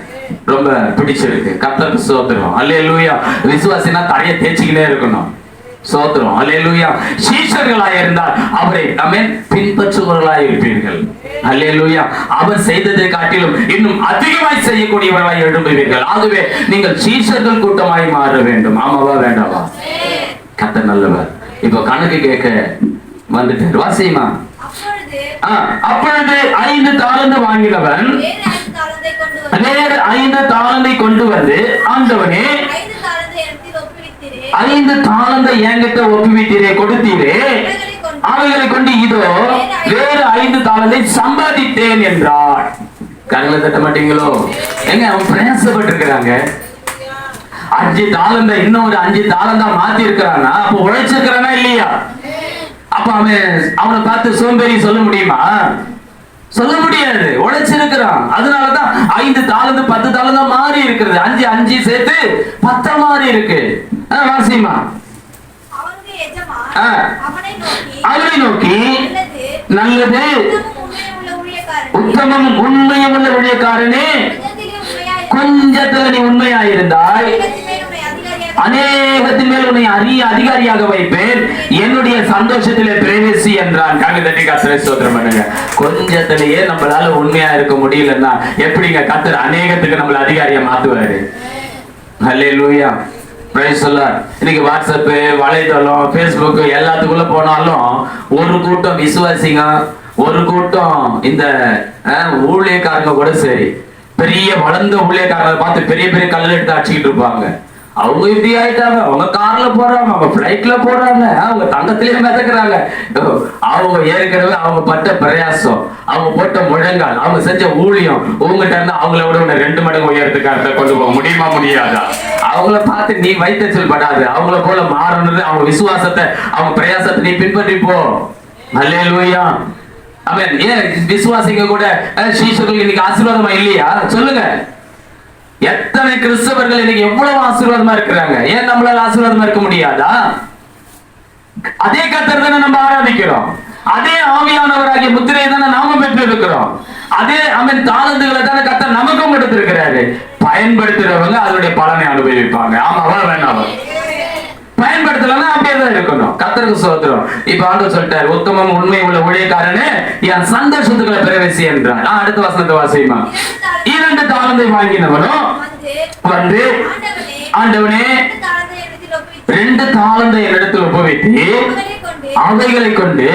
ரொம்ப பிடிச்சிருக்கு. கர்த்தருக்கு ஸ்தோத்திரம். அல்லேலூயா. விசுவாசினா தலையை தேய்ச்சிக்கிட்டே இருக்கணும். சோத்திரம். அல்லேலூயா. சீஷர்களாய் இருந்தால் அவரை ஆமென் பின்பற்றுபவர்களாய் இருப்பீர்கள். அல்லேலூயா. அவர் செய்ததை காட்டிலும் இன்னும் அதிகமாய் செய்யக்கூடியவர்களாய் எழும்புவீர்கள். ஆகவே நீங்கள் சீஷர்கள் கூட்டமாய் மாற வேண்டும். ஆமாவா வேண்டாவா? கர்த்தர் நல்லவர். இப்போ கணக்கு கேட்க வந்துட்டார். வாசிமா. அப்பொழுது 5 தாலந்து வாங்கினவன் வேறு 5 தாலந்தை கொண்டு வந்து, ஆண்டவனே 5 தாலந்தை என்கிட்ட ஒப்புவித்தீரே, கொடுத்தீரே, அவைகளை கொண்டு இதோ வேறு 5 தாலந்தை சம்பாதித்தேன் என்றார். கண்களை தட்ட மாட்டீங்களோ? எங்க அவன் பிரயாசப்பட்டிருக்கிறாங்க. 5 தாலந்தை இன்னொரு 5 தாலந்தா மாத்தி இருக்கிறானா? அப்ப உழைச்சிருக்கிறானா இல்லையா? அப்ப அவனை பார்த்து சோம்பேறி சொல்ல முடியுமா? சொல்ல முடியாது. உழைச்சிருக்கிறான். அதனாலதான் 5 தாலந்து 10 தாலந்தா மாறி இருக்கிறது. 5 சேர்த்து 10 மாறி இருக்கு. வாசிமா. அவனை நோக்கி நல்லது உத்தமம் உண்மையும் உள்ள ஊழியக்காரனே, கொஞ்சத்துல நீ உண்மையாயிருந்தாய், அநேகத்தின் மேல் உன்னை அதிகாரியாக வைப்பேன், என்னுடைய சந்தோஷத்திலே பிரவேசி என்றான். கர்த்தரை கர்த்தரை ஸ்தோத்திரம் பண்ணுங்க. கொஞ்சத்திலேயே நம்மளால உண்மையா இருக்க முடியலன்னா எப்படிங்க கர்த்தர் அநேகத்துக்கு நம்மள அதிகாரியா மாத்துவாரு? ஹல்லேலூயா. Praise the Lord. இன்னைக்கு வாட்ஸ்அப், வலைதளம், Facebook எல்லாத்துக்குள்ள போனாலும் ஒரு கூட்டம் விசுவாசிங்க, ஒரு கூட்டம் இந்த ஊழியக்காரங்க கூட சரி, பெரிய வளர்ந்த ஊழியக்காரங்களை பார்த்து பெரிய பெரிய கல் எடுத்து அடிச்சுக்கிட்டு இருப்பாங்க. அவங்க இப்படி ஆயிட்டாங்க, அவங்க கார்ல போறாங்க, அவங்க பிளைட்ல போறாங்க, அவங்க தங்கத்திலேயே மிதக்குறாங்க. அவங்க ஏற்கனவே அவங்க பட்ட பிரயாசம், அவங்க போட்ட முழங்கால், அவங்க செஞ்ச ஊழியம் உங்ககிட்ட இருந்து அவங்கள விட 2 மடங்கு உயரத்துக்கு கொண்டு போக முடியுமா? முடியாதா? அவங்கள பார்த்து நீ வைத்தச்சல் படாது. அவங்கள போல மாறணும். அவங்க விசுவாசத்தை, அவங்க பிரயாசத்தை நீ பின்பற்றி போ. அல்லேலூயா. ஆமென். ஏன் விசுவாசிங்க கூட சீஷர்கள் இன்னைக்கு ஆசீர்வாதமா இல்லையா? சொல்லுங்க. எத்தனை கிறிஸ்தவர்கள் இன்னைக்கு எவ்வளவு ஆசீர்வாதமா இருக்கிறாங்க. ஏன் நம்மளால ஆசீர்வாதமா இருக்க முடியாதா? அதே கர்த்தர் தானே நம்ம ஆராதிக்கிறோம். அதே ஆவியானவராகிய முத்திரையை தானே நாம பெற்று இருக்கிறோம். அதே தாளந்துகளை தானே கர்த்தர் நமக்கும் கொடுத்திருக்கிறாரு. பயன்படுத்துறவங்க அதனுடைய பலனை அனுபவிப்பாங்க. ஆமாவா வேண்டாமா? பயன்படுத்தலன்னா அப்படியே தான் இருக்கணும். கர்த்தருக்கு ஸ்தோத்திரம். இப்ப ஆண்டவர் சொல்லிட்டாரு, உத்தமம் உண்மை உள்ள ஊழியக்காரனே, என் சந்தோஷத்துக்குள்ள பிரவேசி என்றார். அடுத்த வசனத்தை வாசிமா. 2 தாலந்தை வாங்கினவனும் வந்து, ஆண்டவனே 2 தாலந்தை என்னிடத்தில் ஒப்புவித்து, அவைகளை கொண்டு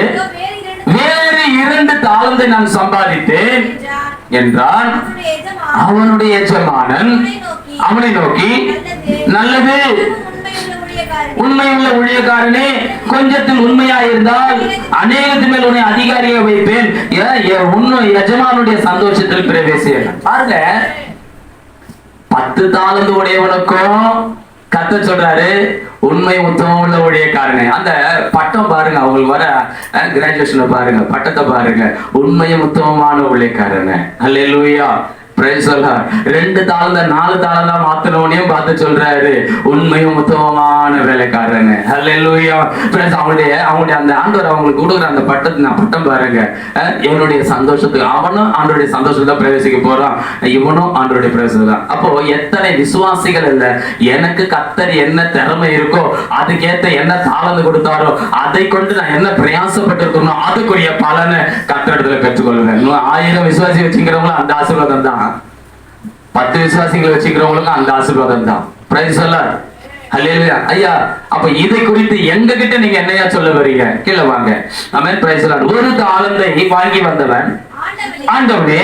வேறு 2 தாலந்தை நான் சம்பாதித்தேன் என்றான். அவனுடைய எஜமானன் அவனை நோக்கி நல்லது உண்மையுள்ள ஊழியக்காரனே, கொஞ்சத்தில் உண்மையா இருந்தால் அநேகத்தின் மேல் உன்னை அதிகாரியாக வைப்பேன், எஜமானுடைய சந்தோஷத்தில் பிரவேசி. பாருங்க, 10 தாலந்து உடையவனுக்கும் கர்த்தர் சொல்றாரு உண்மை உத்தமம் உள்ள ஊழியக்காரனே. அந்த பட்டம் பாருங்க, அவங்களுக்கு வர கிராஜுவேஷன்ல பாருங்க, பட்டத்தை பாருங்க, உண்மையும் உத்தமமான ஊழியக்காரனே. அல்லேலூயா. 2 தாளந்த 4 தாளந்தா மாத்தனவனையும் பார்த்து சொல்றாரு உண்மையும் உத்தமமான வேலைக்காரன்னு. ஹல்லேலூயா. அவங்களுடைய அந்த ஆண்டவர் அவங்களுக்கு கொடுக்குற அந்த பட்டம் பாருங்க, இவனுடைய சந்தோஷத்துக்கு, அவனும் ஆண்டோடைய சந்தோஷத்துல பிரவேசிக்க போறான், இவனும் ஆண்டோடைய பிரவேசம் தான். அப்போ எத்தனை விசுவாசிகள் இல்ல, எனக்கு கர்த்தர் என்ன திறமை இருக்கோ அதுக்கேத்த என்ன தாளந்து கொடுத்தாரோ அதை கொண்டு நான் என்ன பிரயாசப்பட்டிருக்கணும் அதுக்குரிய பலனை கர்த்தரிடத்துல பெற்றுக்கொள்வேன். 1000 விசுவாசி வச்சுக்கிறவங்களும் அந்த ஆசீர்வாதம் தான், 10 விசுவாசிகளை வச்சுக்கிறவங்களுக்கும் அந்த ஆசீர்வாதம் தான். Praise the Lord. ஹல்லேலூயா. ஐயா, அப்ப இதை குறித்து எங்க கிட்ட நீங்க என்னையா சொல்ல வரீங்க? கீழே வாங்க. ஆமென். Price the Lord. 1 தாலந்தை வாங்கி வந்தவன், ஆண்டவனே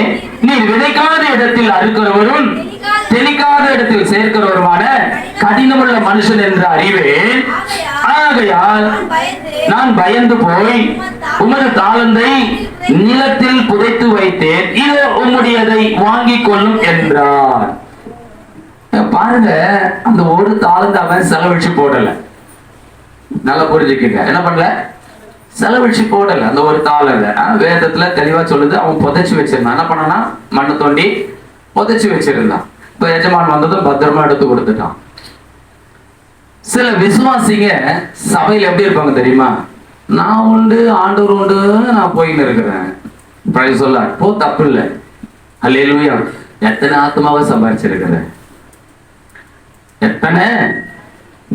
நீர் விதைக்காத இடத்தில் அறுக்கிறவரும் தெளிக்காத இடத்தில் சேர்க்கிறவருமான கடினமுள்ள மனுஷன் என்று அறிவேன். ஆகையால் நான் பயந்து போய் உமது தாளந்தை நிலத்தில் புதைத்து வைத்தேன், இதோ உம்முடையதை வாங்கிக் கொள்ளும் என்றார். பாருங்க, அந்த 1 தாளந்தை அவன் செலவழிச்சு போடல. நல்லா புரிஞ்சுக்கங்க. என்ன பண்ணல? செலவழிச்சு போடல. அந்த 1 தாளந்தை வேதத்துல தெளிவா சொல்லுது, அவன் புதைச்சு வச்சிருந்தான். என்ன பண்ணனா? மண்ணை தோண்டி புதைச்சு வச்சிருந்தான். இப்ப எஜமான் வந்ததும் பத்திரமா எடுத்து கொடுத்துட்டான். சில விசுவாசிங்க சபையில எப்படி இருப்பாங்க தெரியுமா? நான் உண்டு, ஆண்டவர் உண்டு, நான் போயின்னு இருக்கிறேன். Price the Lord. போ, தப்பு இல்லை. அல்லேலூயா. எத்தனை ஆத்மாவை சம்பாதிச்சிருக்கிற? எத்தனை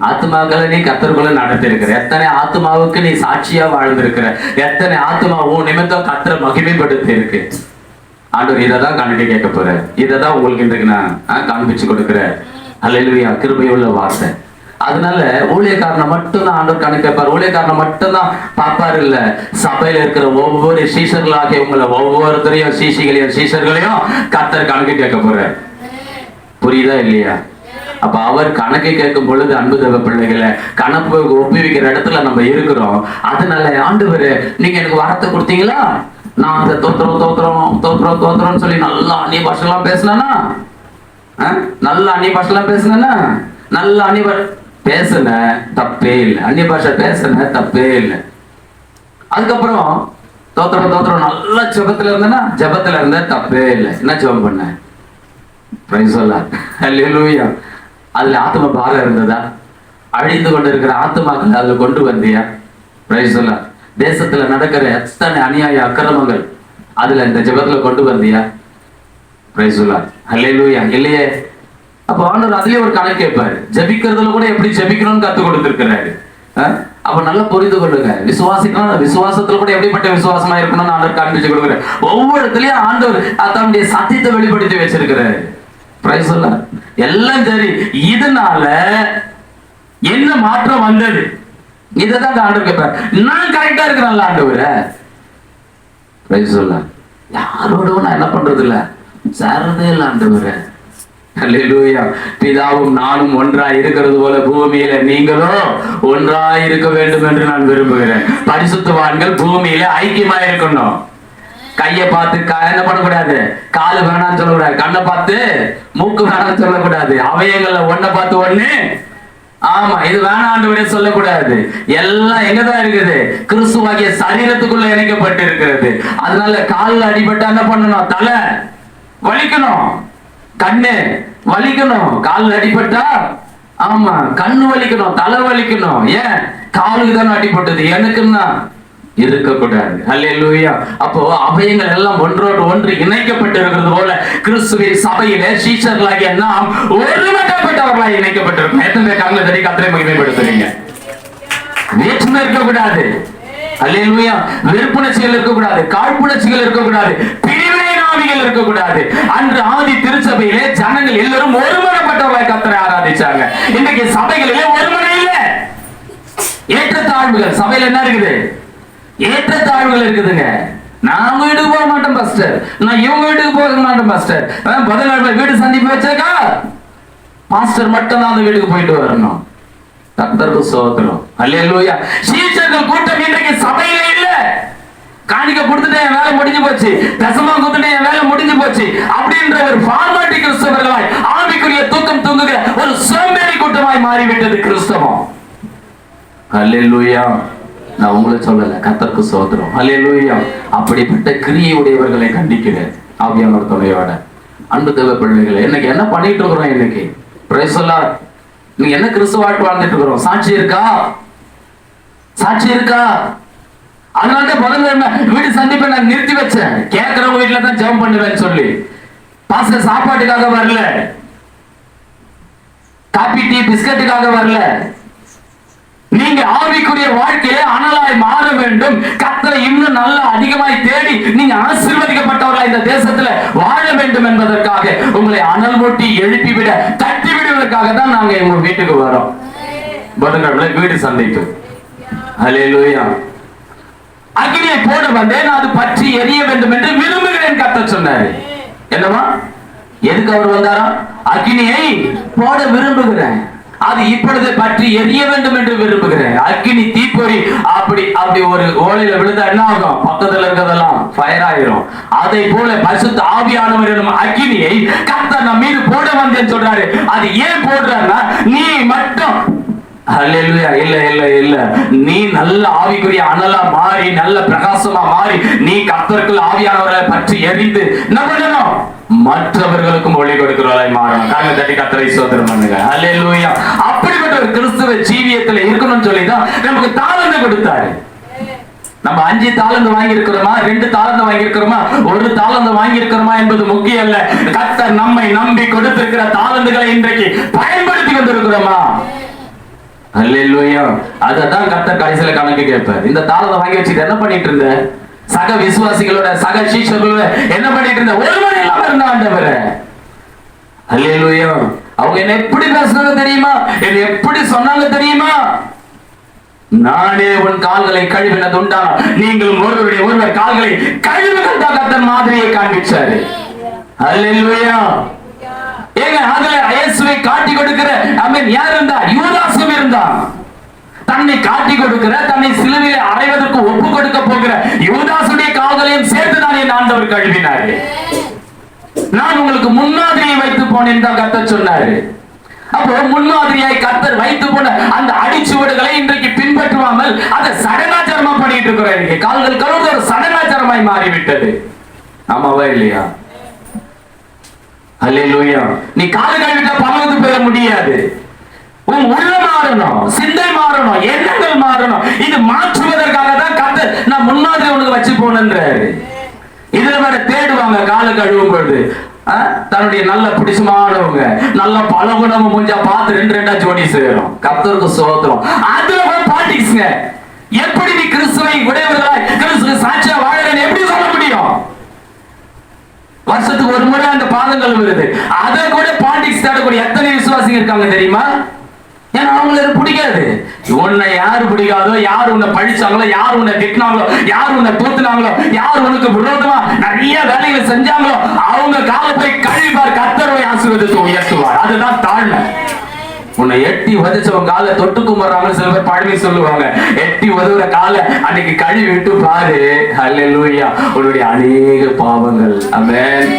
ஆத்மாக்களை நீ கர்த்தருக்குள்ள நடத்தி இருக்கிற? எத்தனை ஆத்மாவுக்கு நீ சாட்சியா வாழ்ந்திருக்கிற? எத்தனை ஆத்மாவும் நிமித்தம் கர்த்தரை மகிமைப்படுத்தி இருக்கு? ஆண்டவர் இதைதான் கணக்கு கேட்க போற. இதைதான் உங்களுக்கு இன்றைக்கு நான் காண்பிச்சு கொடுக்கிறேன். அல்லேலூயா, கிருபையுள்ள வார்த்தை. அதனால ஊழியக்காரனை மட்டும் தான் ஆண்டவர் கணக்கு கேட்பார். ஊழியக்காரனை மட்டும் தான் பார்ப்பார் இல்ல, சபையில இருக்கிற ஒவ்வொரு சீஷர்களாகிய உங்களை ஒவ்வொருத்தரையும் சீஷர்களையும் கர்த்தர் கணக்கு கேட்க போற. புரியுதா இல்லையா? அப்ப அவர் கணக்கு கேட்கும் பொழுது அன்பு தேவ பிள்ளைகளை கணக்கு ஒப்புவிக்கிற இடத்துல நம்ம இருக்கிறோம். அதனால ஆண்டவரே நீங்க எனக்கு வரத்தை கொடுத்தீங்களா, நான் அந்த தோத்திரம் சொல்லி நல்லா அந்நிய பாஷெல்லாம் பேசினா, நல்லா அந்நிய பாஷெல்லாம் பேசினா, நல்லா பேசுன தப்பே இல்லை, அந்நிய பாஷை பேசுன தப்பே இல்லை. அதுக்கப்புறம் தோத்திரம் நல்லா ஜெபத்துல இருந்தேன்னா, ஜெபத்துல இருந்த தப்பே இல்லை. என்ன ஜெபம் பண்ண? பிரைஸ் தி லார்ட், ஹல்லேலூயா. அதுல ஆத்ம பாரம் இருந்ததா? அழிந்து கொண்டு இருக்கிற ஆத்மாக்கள் அதுல கொண்டு வந்தியா? Price the Lord. தேசத்துல நடக்கிற எத்தனை அநியாய அக்கிரமங்கள் அதுல இந்த ஜெபத்துல கொண்டு வந்தியா? பிரைஸ் தி லார்ட், ஹல்லேலூயா. இல்லையே. அப்ப ஆண்டவர் அதுலயே ஒரு கணக்கு கேட்பாரு. ஜெபிக்கிறதுல கூட எப்படி ஜெபிக்கணும்னு கத்து கொடுத்திருக்கிறாரு. அப்ப நல்லா புரிந்து கொள்ளுங்க. விசுவாசிக்கணும், விசுவாசத்துல கூட எப்படிப்பட்ட விசுவாசமா இருக்கணும்னு ஆண்டவர் காண்பிச்சு கொடுக்குறாரு. ஒவ்வொரு இடத்துலயும் ஆண்டவர் தன்னுடைய சத்தியத்தை வெளிப்படுத்தி வச்சிருக்கிறாரு. Price the Lord. எல்லாம் சரி. இதனால என்ன மாற்றம் வந்தது? இதான் ஆண்டவர் கேட்பார். நான் கரெக்டா இருக்கிறேன்ல ஆண்டவரே. Price the Lord. யாரோட நான் என்ன பண்றது இல்ல, சேரதே இல்லை ஆண்டவரே. ஹல்லேலூயா. பிதாவும் நானும் ஒன்றாய் இருக்கிறது போல பூமியில நீங்களும் ஒன்றாய் இருக்க வேண்டும் என்று நான் விரும்புகிறேன். பரிசுத்தவான்கள் பூமியில ஐக்கியமா இருக்கணும். கையை பார்த்து என்ன பண்ணக்கூடாது, காலு வேணான்னு சொல்லக்கூடாது, கண்ணை பார்த்து மூக்கு வேணான்னு சொல்லக்கூடாது, அவயங்களை ஒன்ன பார்த்து ஒண்ணு ஆமா இது வேணாண்டு சொல்லக்கூடாது. எல்லாம் எங்கதான் இருக்குது? கிறிஸ்துவாகிய சரீரத்துக்குள்ள இணைக்கப்பட்டு இருக்கிறது. அதனால காலில் அடிபட்டா என்ன பண்ணணும்? தலை வலிக்கணும், கண்ணு வலிக்கணும். காலில் அடிபட்டா ஆமா கண்ணு வலிக்கணும், தலை வலிக்கணும். ஏன்? காலுக்கு தானே அடிபட்டது, எனக்குன்னா இருக்கக்கூடாது. அல்லேலூயா. அப்போ அபயங்கள் எல்லாம் ஒன்றோடு ஒன்று இணைக்கப்பட்டு இருக்கிறது போல கிறிஸ்துவின் சபையிலே சீஷர்களாகிய நாம் ஒருமனப்பட்டவர்களாய் இணைக்கப்பட்டிருக்கோம். எத்தனை பேர் கண்களை தட்டி கர்த்தரை மகிமைப்படுத்துறீங்க? வேற்றுமை இருக்கக்கூடாது. அல்லேலூயா. வெறுப்புணர்ச்சிகள் இருக்கக்கூடாது, காழ்ப்புணர்ச்சிகள் இருக்கக்கூடாது, பிரிவினை ஆவிகள் இருக்கக்கூடாது. அன்று ஆதி திருச்சபையிலே ஜனங்கள் எல்லாரும் ஒருமனப்பட்டவர்களாய் கர்த்தரை ஆராதிச்சாங்க. இன்றைக்கு சபைகளிலே ஒருமனை இல்லை, ஏற்றத்தாழ்வுகள். சபையில என்ன இருக்குது? ஏற்றத்தாழ்வுகள் இருக்குதுங்க. நான் வீட்டுக்கு போக மாட்டேன் பாஸ்டர், நான் இவங்க வீட்டுக்கு போக மாட்டேன் பாஸ்டர். பதினாறு வீடு சந்திப்பு வச்சாக்கா பாஸ்டர் மட்டும் தான் அந்த வீட்டுக்கு போயிட்டு வரணும். கர்த்தருக்கு ஸ்தோத்திரம். அல்லேலூயா. சீஷர்கள் கூட்டம் இன்றைக்கு சபையிலே இல்ல. காணிக்க கொடுத்துட்டேன், என் வேலை முடிஞ்சு போச்சு, தசமம் கொடுத்துட்டேன், என் வேலை முடிஞ்சு போச்சு அப்படின்ற ஒரு ஃபார்மாலிட்டி கிறிஸ்தவர்களாய் ஆவிக்குரிய தூக்கம் தூங்குகிற ஒரு சோம்பேறி கூட்டமாய் மாறிவிட்டது கிறிஸ்தவம். அல்லேலூயா. நான் உங்களை சொல்லல, கர்த்தருக்கு ஸ்தோத்திரம். அல்லேலூயா. அப்படிப்பட்ட கிரியை உடையவர்களை கண்டிக்கிறேன் ஆவியானவர் துணையோட. அன்பு தேவ பிள்ளைகளை, இன்னைக்கு என்ன பண்ணிட்டு இருக்கிறோம்? இன்னைக்கு பிரைஸ் தி லார்ட். நீங்க என்ன கிறிஸ்துவ வாழ்க்கை வாழ்ந்துட்டு இருக்கிறோம்? சாட்சி இருக்கா? சாட்சி இருக்கா? அதனால வீடு சந்திப்பை நான் நிறுத்தி வச்சேன். கேட்கிறவங்க வீட்டுல தான் ஜெபம் பண்ணுவேன்னு சொல்லி பாஸ்டர் சாப்பாட்டுக்காக வரல, காபி டீ பிஸ்கட்டுக்காக வரல. நீங்க ஆவிக்குரிய வாழ்க்கையில அனலாய் மாற வேண்டும். கர்த்தரை இன்னும் நல்லா அதிகமாய் தேடி நீங்க ஆசீர்வதிக்கப்பட்டவர்களா இந்த தேசத்துல வாழ வேண்டும் என்பதற்காக உங்களை அனல் மூட்டி எழுப்பிவிட தட்டி விடுவதற்காக தான் நாங்க உங்க வீட்டுக்கு வரோம். புதன்கிழமை வீடு சந்திப்பு. அல்லேலூயா. அக்னியை போட வந்தேன், அது பற்றி எரிய வேண்டும் என்று விரும்புகிறேன் கர்த்தர் சொன்னாரு. என்னவா? எதுக்கு அவர் வந்தாரா? அக்னியை போட விரும்புகிறேன், அது இப்பொழுது பற்றி எரிய வேண்டும் என்று விரும்புகிறேன். அக்னி தீப்பொறி அப்படி அப்படி ஒரு ஓலையில விழுந்தா என்ன ஆகும்? பக்கத்துல இருக்கிறதெல்லாம் ஃபயர் ஆயிரும். அதை போல பரிசுத்த ஆவியானவர் எனும் அக்னியை கர்த்தர் நம்ம மீது போட வந்தேன்னு சொல்றாரு. அது ஏன் போடுறாருன்னா, நீ மட்டும் அல்லேலூயா இல்ல இல்ல இல்ல நீ நல்ல ஆவிக்குரிய அனலா மாறி நல்ல பிரகாசமா மாறி நீ கர்த்தருக்குள் ஆவியானவரை பற்றி எரிந்து என்ன பண்ணணும்? மற்றவர்களுக்கும் ஒளி கொடுக்கிறவராய் மாறணும். காரணம் தட்டி கர்த்தரை ஸ்தோத்திரம் பண்ணுங்க. அல்லேலூயா. அப்படிப்பட்ட ஒரு கிறிஸ்துவ ஜீவியத்துல இருக்கணும்னு சொல்லிதான் நமக்கு தாளந்து கொடுத்தாரு. நம்ம 5 தாலந்து வாங்கி இருக்கிறோமா, 2 தாலந்து வாங்கி இருக்கிறோமா, 1 தாலந்து வாங்கி இருக்கிறோமா என்பது முக்கியம் அல்ல. கர்த்தர் நம்மை நம்பி கொடுத்திருக்கிற தாலந்துகளை இன்றைக்கு பயன்படுத்தி கொண்டிருக்கிறோமா? அல்லேலூயா. அததான் கர்த்தர் கடைசியில கணக்கு கேட்பார். இந்த தாளத்தை வாங்கி வச்சுட்டு என்ன பண்ணிட்டு இருந்த? சக விசுவாசிகளோட, சக சீஷர்களோட என்ன பண்ணிட்டு இருந்த? ஒருவன் இல்லாம இருந்த ஆண்டவரே. அல்லேலூயா. அவங்க என்ன எப்படி பேசுனாங்க தெரியுமா? என்ன எப்படி சொன்னாங்க தெரியுமா? நானே உன் கால்களை கழுவினது உண்டான நீங்களும் ஒருவர் கால்களை கழுவுங்கள் தான் கர்த்தர் மாதிரியை காண்பிச்சாரு. அல்லேலூயா. ஏங்க அதுல இயேசுவை காட்டி கொடுக்கிற யார் இருந்தா? யூதாசும் இருந்தான். தன்னை காட்டி கொடுக்கிற, தன்னை சிலுவையிலே அறைவதற்கு ஒப்பு கொடுக்க போகிற யூதாசுடைய கால்களையும் சேர்த்துதான் என் ஆண்டவர் கழுவினாரு. நான் உங்களுக்கு முன்மாதிரியை வைத்து போனேன் தான் கர்த்தர் சொன்னாரு. அப்போ முன்மாதிரியாய் கர்த்தர் வைத்து போன அந்த அடிச்சுவடுகளை இன்றைக்கு பின்பற்றுவாமல் அதை சடங்காச்சாரமா பண்ணிட்டு இருக்கிறாங்க. கால்கள் கழுவுறது ஒரு சடங்காச்சாரமாய் மாறிவிட்டது. ஆமாவா இல்லையா? அல்லேலூயா. நீ காலை கழுவிட்டா பரலோகத்துக்கு போக முடியாது. உன் உள்ள மாறணும், சிந்தை மாறணும், எண்ணங்கள் மாறணும். இது மாற்றுவதற்காக தான் கர்த்தர் நான் முன்மாதிரி உனக்கு வச்சு போனேன்றாரு. இதுல வேற தேடுவாங்க காலை கழுவும் பொழுது. தன்னுடைய நல்ல பிடிச்சமானவங்க நல்ல பழகுணவங்க முடிஞ்சா பார்த்து 2 ஜோடி சேரும். கர்த்தருக்கு சோத்திரம். அதுல பாலிடிக்ஸ்ங்க. எப்படி நீ கிறிஸ்துவை உடையவர்களாய் கிறிஸ்துவை சாட்சியா வாழறேன்னு எப்படி சொல்ல முடியும்? வருஷத்துக்கு ஒரு முறை அந்த பாதங்கள் வருது. அதை கூட பாலிடிக்ஸ் தேடக்கூடிய எத்தனை விசுவாசிங்க இருக்காங்க தெரியுமா? ஏன்னா அவங்களுக்கு பிடிக்காது. உன்னை யாரு பிடிக்காதோ, யார் உன்னை பழிச்சாங்களோ, யார் உன்னை திட்டினாங்களோ, யார் உன்னை தூத்துனாங்களோ, யார் உனக்கு விரோதமா நிறைய வேலைகளை செஞ்சாங்களோ அவங்க காலை போய் கழிப்பார். கர்த்தரை ஆசீர்வதித்து உயர்த்துவார். அதுதான் தாழ்மை. உன்னை எட்டி உதச்சவங்க காலை தொட்டு கும்பிடுறாங்க. சில பேர் பழமை சொல்லுவாங்க, எட்டி உதவுற காலை அன்னைக்கு கழுவி விட்டு பாரு. அல்லேலூயா. உன்னுடைய அநேக பாவங்கள் ஆமென்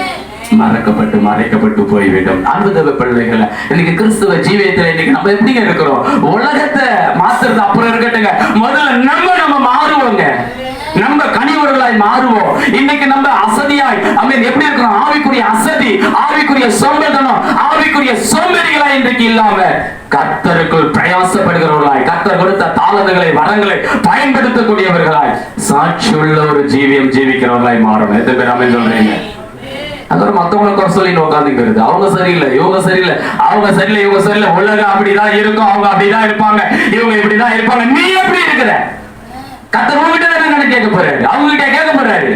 மறக்கப்பட்டு மறைக்கப்பட்டு போய்விடும். அன்புதவ பிள்ளைகளை இன்னைக்கு கிறிஸ்துவ ஜீவியத்துல இன்னைக்கு நம்ம எப்படிங்க இருக்கிறோம்? உலகத்தை மாத்துறது அப்புறம் இருக்கட்டுங்க, முதல்ல நம்ம மாறுவோங்க. நம்ம கனிவர்களாய் மாறுவோம். இன்னைக்கு நம்ம அசதியாய் எப்படி இருக்கிறோம்? ஆவிக்குரிய அசதி, ஆவிக்குரிய சோம்பேறித்தனம், ஆவிக்குரிய சோம்பேறிகளாய் இன்றைக்கு இல்லாம கர்த்தருக்குள் பிரயாசப்படுகிறவர்களாய், கர்த்தர் கொடுத்த தாளந்துகளை வரங்களை பயன்படுத்தக்கூடியவர்களாய் சாட்சியுள்ள ஒரு ஜீவியம் ஜீவிக்கிறவர்களாய் மாறும். எத்தனை பேர் ஆமென் சொல்றீங்க? அப்புறம் மத்தவங்களை குறை சொல்லி உட்காந்துக்கிறது. அவங்க சரியில்லை, இவங்க சரியில்லை, அவங்க சரியில்லை, இவங்க சரியில்லை. உலகம் அப்படிதான் இருக்கும், அவங்க அப்படிதான் இருப்பாங்க, இவங்க இப்படிதான் இருப்பாங்க. நீ எப்படி இருக்கிற? கர்த்தர் உங்ககிட்ட தான் கணக்கு கேட்க போறாரு. அவங்க கிட்ட கேட்க போறாரு.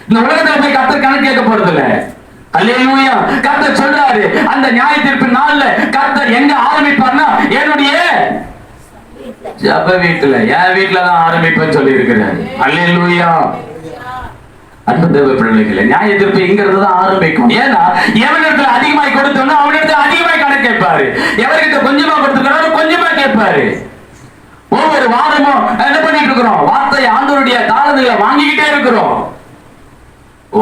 இந்த உலகத்துல போய் கர்த்தர் கணக்கு கேட்க போறது இல்ல. அல்லேலூயா. கர்த்தர் சொல்றாரு அந்த நியாய தீர்ப்பு நாள்ல கர்த்தர் எங்க ஆரம்பிப்பார்னா என்னுடைய ஜெப வீட்டுல, என் வீட்டுலதான் ஆரம்பிப்பேன்னு சொல்லி இருக்கிறார். அல்லேலூயா. அன்பு தேவ பிள்ளைகளே, நியாய தீர்ப்பு இங்கிறது தான் ஆரம்பிக்கும். ஏன்னா எவனிடத்துல அதிகமாய் கொடுத்தோம்னா அவனிடத்துல அதிகமாய் கணக்கு கேட்பாரு. எவர்கிட்ட கொஞ்சமா கொடுத்துக்கிறாரோ கொஞ்சமா கேட்பாரு. ஒவ்வொரு வாரமும் என்ன பண்ணிட்டு இருக்கிறோம்? வார்த்தை ஆண்டவருடைய தாளந்துகளை வாங்கிக்கிட்டே இருக்கிறோம்.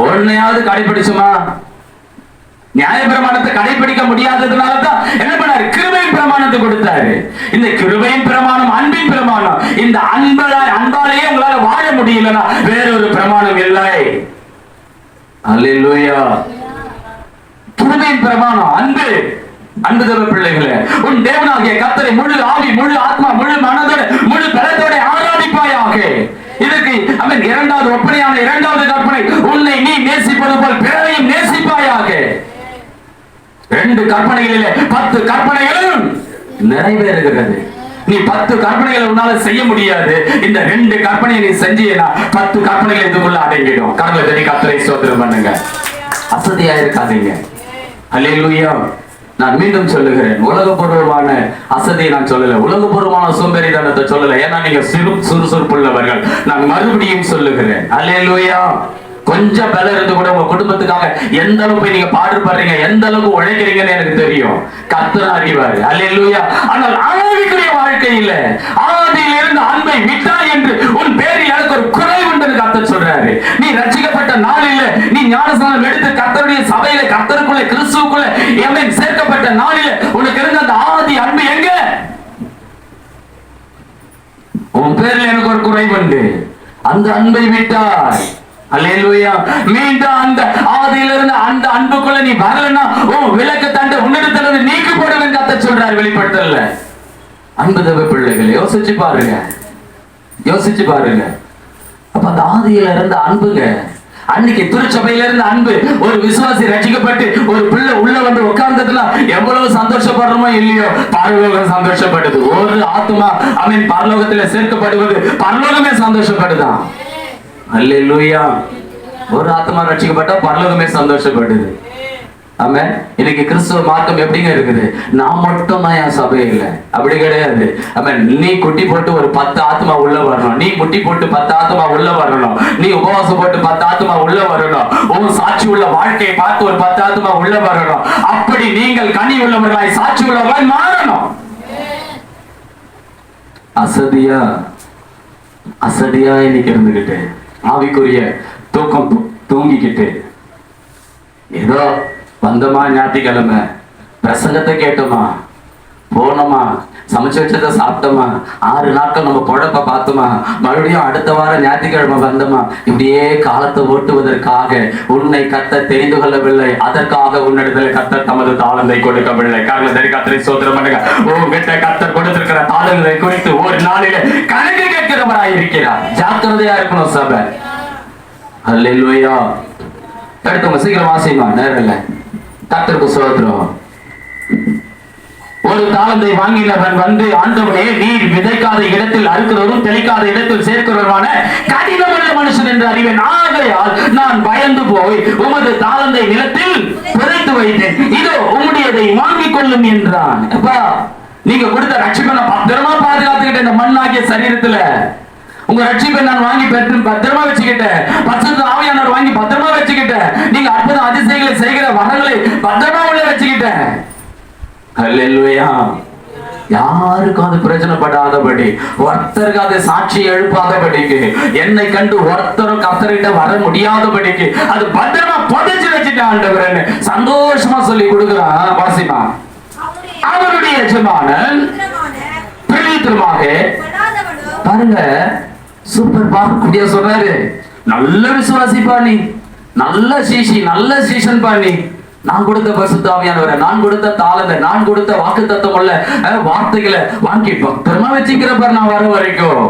ஒன்னையாவது கடைபிடிச்சுமா? நியாயப்பிரமாணத்தை கடைபிடிக்க முடியாததுனாலதான் என்ன பண்ணாரு? கிருபையின் பிரமாணத்தை கொடுத்தாரு. இந்த கிருபையின் பிரமாணம் அன்பின் பிரமாணம். இந்த அன்பாலேயே உங்களால வாழ முடியலன்னா வேறொரு பிரமாணம் இல்லை. அல்லேலூயா. கிருபையின் பிரமாணம் அன்பு. அன்பு தேவ பிள்ளைகளே, உன் தேவனாகிய கர்த்தரை முழு ஆவி, முழு ஆத்மா, முழு மனதோட, முழு பலத்தோட ஆராதிப்பாயாக. இதுக்கு அவன் இரண்டாவது ஒப்பனையான இரண்டாவது கற்பனை, உன்னை நீ நேசிப்பது போல் பிறரையும் நேசிப்பாயாக. 2 கற்பனைகளிலே 10 கற்பனைகளும் நிறைவேறுகிறது. நீ 10 கற்பனைகளை உன்னால செய்ய முடியாது. இந்த 2 கற்பனையை நீ செஞ்சீனா 10 கற்பனைகள் இதுக்குள்ள அடங்கிடும். கர்த்தரை தேடி கர்த்தரை ஸ்தோத்திரம் பண்ணுங்க. அசதியா இருக்காதீங்க. அல்லேலூயா. நான் மீண்டும் சொல்லுகிறேன், உலகபூர்வமான அசதியை நான் சொல்லல, உலகபூர்வமான சோம்பேறித்தனத்தை சொல்லல. ஏன்னா நீங்க சுறுசுறுப்புள்ளவர்கள். நான் மறுபடியும் சொல்லுகிறேன். அல்லேலூயா. கொஞ்சம் பல இருந்து கூட உங்க குடும்பத்துக்காக எந்த அளவுக்கு நீங்க பாடுபடுறீங்க, எந்த அளவுக்கு உழைக்கிறீங்கன்னு எனக்கு தெரியும். கர்த்தர் அறிவாரு. அல்லேலூயா. ஆனால் ஆவிக்குரிய வாழ்க்கையில ஆதியில் இருந்து அன்பை விட்டாய் என்று உன் பேரில் எனக்கு ஒரு குறை உண்டு கர்த்தர் சொல்றாரு. நீ ரட்சிக்கப்பட்ட நாளில, நீ ஞானஸ்நானம் எடுத்து கர்த்தருடைய சபையில, கர்த்தருக்குள்ள, கிறிஸ்துவுக்குள்ள எவன் சேர்க்கப்பட்ட நாளில உனக்கு இருந்த அந்த ஆதி அன்பு எங்க? உன் பேரில் எனக்கு ஒரு குறை உண்டு. அந்த அன்பை விட்டாய். அல்லேலூயா. மீண்டும் அந்த ஆதியிலிருந்து அந்த அன்புக்குள்ள நீ வரலன்னா விளக்கு தண்டு உன்னிடத்திலிருந்து நீக்கி போடுவேன் கர்த்தர் சொல்றாரு வெளிப்படுத்தல. அன்பு தேவ பிள்ளைகளை யோசிச்சு பாருங்க, யோசிச்சு பாருங்க. அப்ப அந்த ஆதியில இருந்த அன்புங்க, அன்னைக்கு திருச்சபையில இருந்த அன்பு, ஒரு விசுவாசி ரட்சிக்கப்பட்டு ஒரு பிள்ளை உள்ள வந்து உட்கார்ந்ததுல எவ்வளவு சந்தோஷப்படுறோமோ இல்லையோ, பரலோகம் சந்தோஷப்படுது. ஒரு ஆத்மா அவன் பரலோகத்துல சேர்க்கப்படுவது பரலோகமே சந்தோஷப்படுதான். அல்லேலூயா. ஒரு ஆத்மா ரட்சிக்கப்பட்டா பரலோகமே சந்தோஷப்படுது. ஆமா. இன்னைக்கு கிறிஸ்துவ மார்க்கம் எப்படிங்க இருக்குது? நான் மட்டும் தான் என் சபையில, அப்படி கிடையாது. ஆமா. நீ குட்டி போட்டு ஒரு 10 ஆத்மா உள்ள வரணும், நீ முட்டி போட்டு 10 ஆத்மா உள்ள வரணும், நீ உபவாசம் போட்டு 10 ஆத்மா உள்ள வரணும், உன் சாட்சி உள்ள வாழ்க்கையை பார்த்து ஒரு 10 ஆத்மா உள்ள வரணும். அப்படி நீங்கள் கனி உள்ளவர்களாய் சாட்சி உள்ளவர்களாய் மாறணும். அசதியா இன்னைக்கு இருந்துகிட்டு ஆவிக்குரிய தூக்கம் தூங்கிக்கிட்டு ஏதோ வந்தோமா, ஞாயிற்றுக்கிழமை பிரசங்கத்தை கேட்டோமா, போனோமா, சமைச்சு வச்சதை சாப்பிட்டோமா, 6 நாட்கள் நம்ம குழப்ப பார்த்தோமா, மறுபடியும் அடுத்த வாரம் ஞாயிற்றுக்கிழமை வந்தோமா, இப்படியே காலத்தை ஓட்டுவதற்காக உன்னை கர்த்தர் தெரிந்து கொள்ளவில்லை, அதற்காக உன்னிடத்தில் கர்த்தர் தமது தாளந்தை கொடுக்கவில்லை. காரணம் கர்த்தரை சோதனை பண்ணுங்க. உங்ககிட்ட கர்த்தர் கொடுத்திருக்கிற தாளங்களை குறித்து ஒரு நாளில கணக்கு கேட்கிறவராய் இருக்கிறார். ஜாக்கிரதையா இருக்கணும் சபை. அல்லேலூயா. எடுத்தவங்க சீக்கிரம் வாசிமா, நேரம் இல்லை. கர்த்தருக்கு ஸ்தோத்திரம். ஒரு தாளந்தை வாங்கினவன் வந்து, ஆண்டவனே, நீர் விதைக்காத இடத்தில் அறுக்கிறவரும் தெளிக்காத இடத்தில் சேர்க்கிறவருமான கடினமுள்ள மனுஷன் என்று அறிவேன். ஆகையால் நான் பயந்து போய் உமது தாளந்தை நிலத்தில் புதைத்து வைத்தேன். இதோ உம்முடையதை வாங்கிக் கொள்ளும் என்றான். அப்பா, நீங்க கொடுத்த ரட்சிப்பை நான் பத்திரமா பாதுகாத்துக்கிட்டேன். இந்த மண்ணாகிய சரீரத்துல உங்க ரட்சிப்பை நான் வாங்கி பத்திரமா வச்சுக்கிட்டேன். பரிசுத்த ஆவியானவர் வாங்கி பத்திரமா வச்சுக்கிட்டேன். நீங்க அற்புத அதிசயங்களை செய்கிற வரங்களை பத்திரமா உள்ள வச்சுக்கிட்டேன். அல்லேலூயா. யாருக்கும் அது பிரயோஜனப்படாதபடி, ஒருத்தருக்கு அது சாட்சி எழுப்பாதபடிக்கு, என்னை கண்டு ஒருத்தரும் கர்த்தர்கிட்ட வர முடியாதபடிக்கு அது பத்திரமா புதைச்சு வச்சுட்டேன் ஆண்டவரேன்னு சந்தோஷமா சொல்லி கொடுக்கிறான். வாசிமா. அவருடைய எஜமானன் பிரீத்தமாக பாருங்க, சூப்பர் பாருங்க சொல்றாரு, நல்ல விசுவாசி பாணி, நல்ல சீஷி, நல்ல சீஷன் பாணி, நான் கொடுத்த பரிசுத்த ஆவியானவரை, நான் கொடுத்த தாளந்தை, நான் கொடுத்த வாக்குத்தத்தம் உள்ள வார்த்தைகளை வாங்கி பத்திரமா வச்சுக்கிறப்ப நான் வர வரைக்கும்.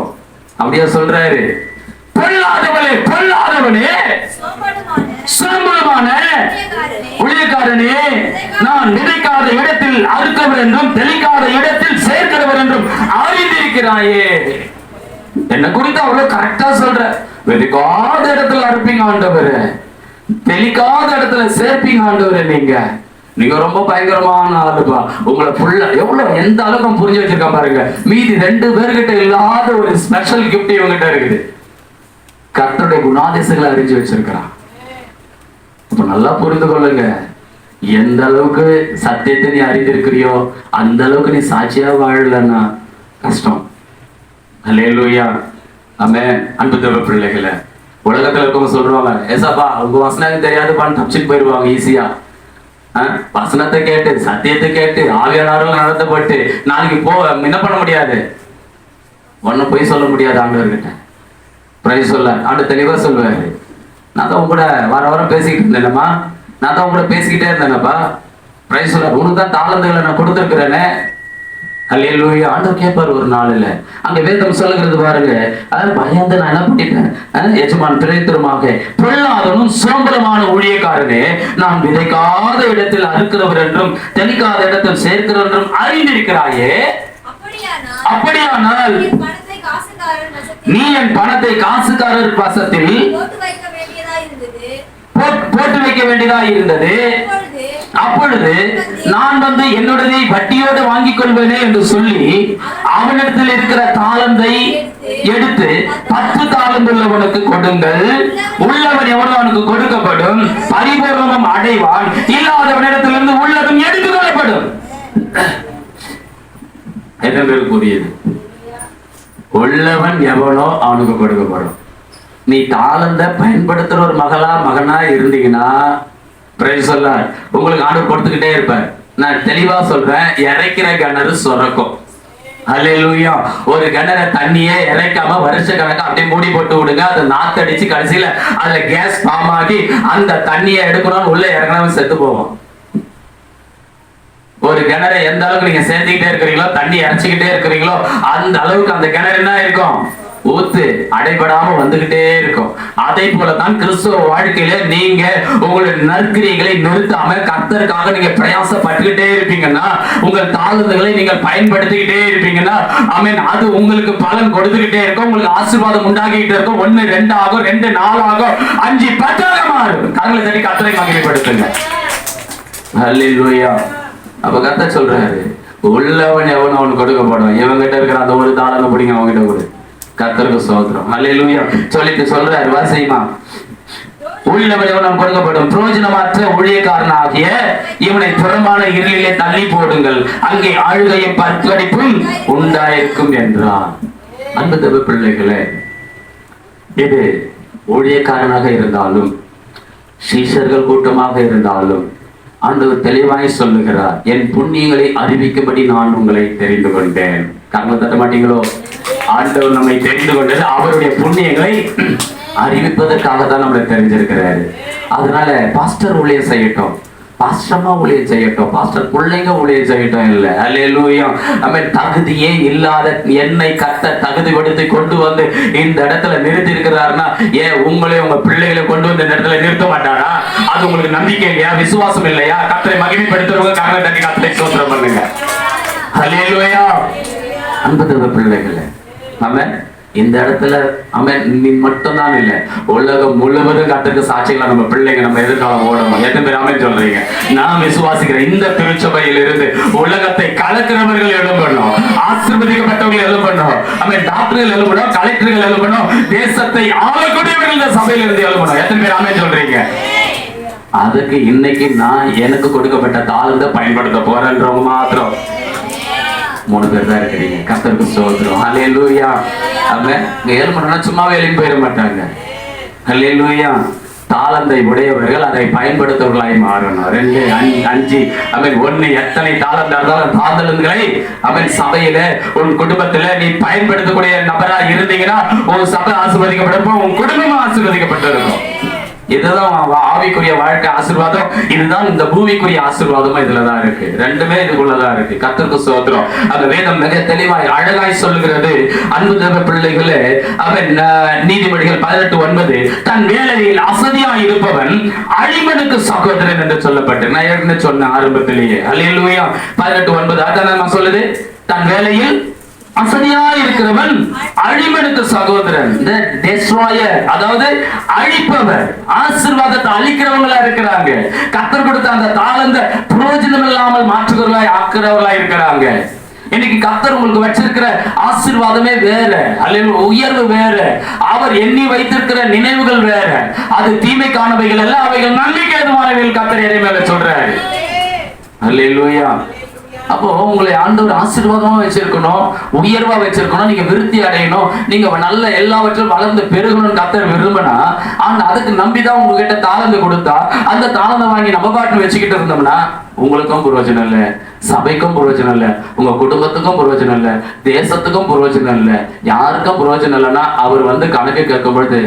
அப்படியா சொல்றாரு. பொல்லாதவனே, பொல்லாதவனே, சோம்பலுமான ஊழியக்காரனே, நான் விதைக்காத இடத்தில் அறுக்கிறவர் என்றும் தெளிக்காத இடத்தில் சேர்க்கிறவர் என்றும் அறிந்திருக்கிறாயே. என்ன குறித்து அவ்வளவு கரெக்டா சொல்ற. விதைக்காத இடத்துல அறுப்பீங்க ஆண்டவரே, தெளிக்காத இடத்துல சேர்ப்பீங்க ஆண்டவரே. நீங்க ரொம்ப பயங்கரமான ஆளுப்பா. உங்களை ஃபுல்லா எவ்வளவு எந்த அளவுக்கு புரிஞ்சு வச்சிருக்கான் பாருங்க. மீதி 2 பேர்கிட்ட இல்லாத ஒரு ஸ்பெஷல் கிஃப்ட் இவங்கிட்ட இருக்குது. கர்த்தருடைய குணாதிசயங்களை அறிஞ்சு வச்சிருக்கிறான். இப்ப நல்லா புரிந்து கொள்ளுங்க. எந்த அளவுக்கு சத்தியத்தை நீ அறிந்திருக்கிறியோ அந்த அளவுக்கு நீ சாட்சியா வாழலன்னா கஷ்டம். அல்லேலூயா. ஆமென். அன்பு தேவ பிள்ளைகளை, உலகத்துல இருக்கவங்க சொல்றாங்க, ஏசாப்பா உங்க வசனம் தெரியாதுப்பான்னு தப்பிச்சுட்டு போயிடுவாங்க ஈஸியா. வசனத்தை கேட்டு சத்தியத்தை கேட்டு ஆவியானவர்கள் நடத்தப்பட்டு நாளைக்கு என்ன பண்ண முடியாது, ஒன்னும் போய் சொல்ல முடியாது ஆண்டவர்கிட்ட. பிரைஸ் சொல்ல ஆண்டு தெளிவா சொல்லுவாரு. நான் தான் உங்க கூட வார வாரம் பேசிக்கிட்டு இருந்தேனம்மா, நான் தான் உங்க கூட பேசிக்கிட்டே இருந்தேனப்பா. பிரைஸ் சொல்ல, உனக்கு தான் தாளந்துகளை நான் கொடுத்துருக்கிறேனே. அல்லேலூயா. ஆண்டவர் கேட்பாரு ஒரு நாளில். அங்க வேதம் சொல்லுகிறது பாருங்க, அதாவது பயந்து நான் என்ன பண்ணிட்டேன், எஜமான் பிரேத்தருமாக பொல்லாதவனும் சோம்பலமான ஊழியக்காரனே, நான் விதைக்காத இடத்தில் அறுக்கிறவர் என்றும் தெளிக்காத இடத்தில் சேர்க்கிறவர் என்றும் அறிந்திருக்கிறாயே. அப்படியானால் நீ என் பணத்தை காசுக்காரர் வசத்தில் போட்டு வைக்க வேண்டியதா இருந்தது. அப்பொழுது நான் வந்து என்னுடைய வட்டியோடு வாங்கிக் கொள்வேனே என்று சொல்லி அவனிடத்தில் இருக்கிற தாளந்தை எடுத்து 10 தாளந்துள்ளவனுக்கு கொடுங்கள். உள்ளவன் எவ்வளவு அவனுக்கு கொடுக்கப்படும், பரிபூர்ணம் அடைவான். இல்லாதவனிடத்திலிருந்து உள்ளதும் எடுத்துக் கொள்ளப்படும். புரியுது? உள்ளவன் எவனோ அவனுக்கு கொடுக்கப்படும். நீ தாளந்த பயன்படுத்துற ஒரு மகனா இருந்தீங்கன்னா உங்களுக்கு ஆண்டவர் கொடுத்துக்கிட்டே இருப்பார். நான் தெளிவா சொல்றேன், இறைக்கிற கிணறு சுரக்கும். அல்லேலூயா. ஒரு கிணறு தண்ணியே இறைக்காம வருஷ கணக்கா அப்படியே மூடி போட்டு விடுங்க, அதை நாத்தடிச்சு கடைசியில அதுல கேஸ் ஃபார்ம் ஆகி அந்த தண்ணியை எடுக்கணும்னு உள்ள இறங்கினவன் செத்து போவோம். ஒரு கிணறு எந்த அளவுக்கு நீங்க சேர்த்துக்கிட்டே இருக்கிறீங்களோ, தண்ணி இறைச்சிக்கிட்டே இருக்கிறீங்களோ, அந்த அளவுக்கு அந்த கிணறு என்ன இருக்கும், ஊத்து அடைபடாம வந்துகிட்டே இருக்கும். அதே போலதான் கிறிஸ்துவ வாழ்க்கையில நீங்க உங்களுடைய நற்கிரியைகளை நிறுத்தாம கர்த்தருக்காக நீங்க பிரயாசப்பட்டுக்கிட்டே இருப்பீங்கன்னா, உங்கள் தாளந்துகளை நீங்கள் பயன்படுத்திக்கிட்டே இருப்பீங்கன்னா, ஆமென், அது உங்களுக்கு பலன் கொடுத்துக்கிட்டே இருக்கும். உங்களுக்கு ஆசீர்வாதம் உண்டாகிட்டே இருக்கும். 1 2 ஆகும், 2 4 ஆகும், 5 10 மாறும். கரங்களை தட்டி கர்த்தரை மகிமைப்படுத்துங்க. ஹல்லேலூயா. அப்ப கர்த்தர் சொல்றாரு, உள்ளவன் எவன் அவனுக்கு கொடுக்கப்படும். இவங்கிட்ட இருக்கிற அந்த ஒரு தாளங்க பிடிங்க, அவங்கிட்ட கொடு. கர்த்தருக்கு ஸ்தோத்திரம். ஹல்லேலூயா. சொல்லிட்டு சொல்றாரு, வாசிமா, உள்ளவன் எவன் கொடுக்கப்படும். பிரயோஜனமற்ற ஊழியக்காரனாகிய இவனை புறமான இருளிலே தள்ளி போடுங்கள், அங்கே ஆளுகையும் பற்கடிப்பும் உண்டாயிருக்கும் என்றார். அன்பு தேவ பிள்ளைகளே, இது ஊழியக்காரனாக இருந்தாலும் சீஷர்கள் கூட்டமாக இருந்தாலும் ஆண்டவர் தெளிவாய் சொல்லுகிறார், என் புண்ணியங்களை அறிவிக்கும்படி நான் உங்களை தெரிந்து கொண்டேன். கர்ம தட்ட மாட்டீங்களோ? ஆண்டவர் நம்மை தெரிந்து கொண்டது அவருடைய புண்ணியங்களை அறிவிப்பதற்காக தான் நம்மளை தெரிஞ்சிருக்கிறாரு. அதனால பாஸ்டர் ஊழியம் செய்யட்டும், பாஸ்டர்மா ஊழியம் செய்யட்டும், பாஸ்டர் பிள்ளைங்க ஊழியம் செய்யட்டும் இல்ல. அல்லேலூயா. ஆமென். தகுதியே இல்லாத என்னை கர்த்தர் தகுதிப்படுத்தி கொண்டு வந்து இந்த இடத்துல நிறுத்தி இருக்கிறாருன்னா, ஏன் உங்களையும் உங்க பிள்ளைகளை கொண்டு வந்து இந்த இடத்துல நிறுத்த மாட்டாரா? அது உங்களுக்கு நம்பிக்கை இல்லையா? விசுவாசம் இல்லையா? கர்த்தரை மகிமைப்படுத்துறவங்க கரங்களை தட்டி கர்த்தரை ஸ்தோத்திரம் பண்ணுங்க. அல்லேலூயா. அன்பு தேவ பிள்ளைகளே, ஆமென். இந்த இடத்துல ஆமென், நீ மட்டும் தான் இல்ல, உலகம் முழுவதும் கர்த்தருக்கு சாட்சிகளா நம்ம பிள்ளைங்க நம்ம எதிர்காலம் ஓடணும். எத்தனை பேர் ஆமென் சொல்றீங்க? நான் விசுவாசிக்கிறேன். இந்த திருச்சபையில் இருந்து உலகத்தை கலக்கிறவர்கள் எழும்பணும், ஆசீர்வதிக்கப்பட்டவர்கள் எழும்பணும், ஆமென், டாக்டர்கள் எழும்பணும், கலெக்டர்கள் எழும்பணும், தேசத்தை ஆளக்கூடியவர்கள் இந்த சபையில இருந்து எழும்பணும். எத்தனை பேர் ஆமென் சொல்றீங்க? அதுக்கு இன்னைக்கு நான் எனக்கு கொடுக்கப்பட்ட தாளந்தை பயன்படுத்த போறேன்றவங்க மாத்திரம் 3 பேர் தான் இருக்கிறீங்க. கர்த்தருக்கு ஸ்தோத்திரம். ஹல்லேலூயா. ஆமென். இங்க எழும்பணும்னா சும்மாவே எழும்பி போயிட மாட்டாங்க. ஹல்லேலூயா. தாளந்தை உடையவர்கள் அதை பயன்படுத்துவர்களாய் மாறணும். 2 5 ஆமென். 1 எத்தனை தாளந்தா இருந்தாலும் தாளந்துகளை ஆமென் சபையில உன் குடும்பத்துல நீ பயன்படுத்தக்கூடிய நபரா இருந்தீங்கன்னா உன் சபை ஆசீர்வதிக்கப்பட்டிருக்கும், உன் குடும்பமும் ஆசீர்வதிக்கப்பட்டிருக்கும். இதுதான் ஆவிக்குரிய வாழ்க்கை ஆசீர்வாதம். இதுதான் இந்த பூமிக்குரிய ஆசீர்வாதமும் இதுலதான் இருக்கு. ரெண்டுமே இதுக்குள்ளதான் இருக்கு. கர்த்தருக்கு ஸ்தோத்திரம். அந்த வேதம் மிக தெளிவாய் அழகாய் சொல்லுகிறது. அன்பு தேவ பிள்ளைகளே, அவன் நீதிமொழிகள் 18:9 தன் வேலையில் அசதியாய் இருப்பவன் அழிமனுக்கு சகோதரன் என்று சொல்லப்பட்டு நான் ஏற்கனவே சொன்னேன் ஆரம்பத்திலேயே. அல்லேலூயா. 18:9 அதான் நான் சொல்லுது, தன் வேலையில் அசதியா இருக்கிறவன் அழிமனுக்கு சகோதரன். அதாவது அழிப்பவர், ஆசீர்வாதத்தை அழிக்கிறவங்களா இருக்கிறாங்க. கர்த்தர் கொடுத்த அந்த தாளந்த பிரயோஜனம் இல்லாமல் மாற்றுகிறவர்களாய் ஆக்குறவர்களா இருக்கிறாங்க. இன்னைக்கு கர்த்தர் உங்களுக்கு வச்சிருக்கிற ஆசீர்வாதமே வேற, அல்லது உயர்வு வேற, அவர் எண்ணி வைத்திருக்கிற நினைவுகள் வேற. அது தீமைக்கானவைகள் அல்ல, அவைகள் நன்மைக்கு ஏதுவானவைகள். கர்த்தர் எரேமியால சொல்றாரு. அல்லேலூயா. அப்போ உங்களை ஆண்டவர் ஆசீர்வாதமா வச்சிருக்கணும், உயர்வா வச்சிருக்கணும், நீங்க விருத்தி அடையணும், நீங்க நல்ல எல்லாவற்றிலும் வளர்ந்து பெருகணும்னு கர்த்தர் விரும்பினா, ஆனா அதுக்கு நம்பிதான் உங்ககிட்ட தாளந்து கொடுத்தா அந்த தாளந்தை வாங்கி நம்ம பாட்டு வச்சுக்கிட்டு இருந்தோம்னா உங்களுக்கும் பிரயோஜனம் இல்லை, சபைக்கும் பிரயோஜனம் இல்லை, உங்க குடும்பத்துக்கும் பிரயோஜனம் இல்லை, தேசத்துக்கும் பிரயோஜனம் இல்லை, யாருக்கும் பிரயோஜனம் இல்லைன்னா அவர் வந்து கணக்கு கேட்கும் பொழுது,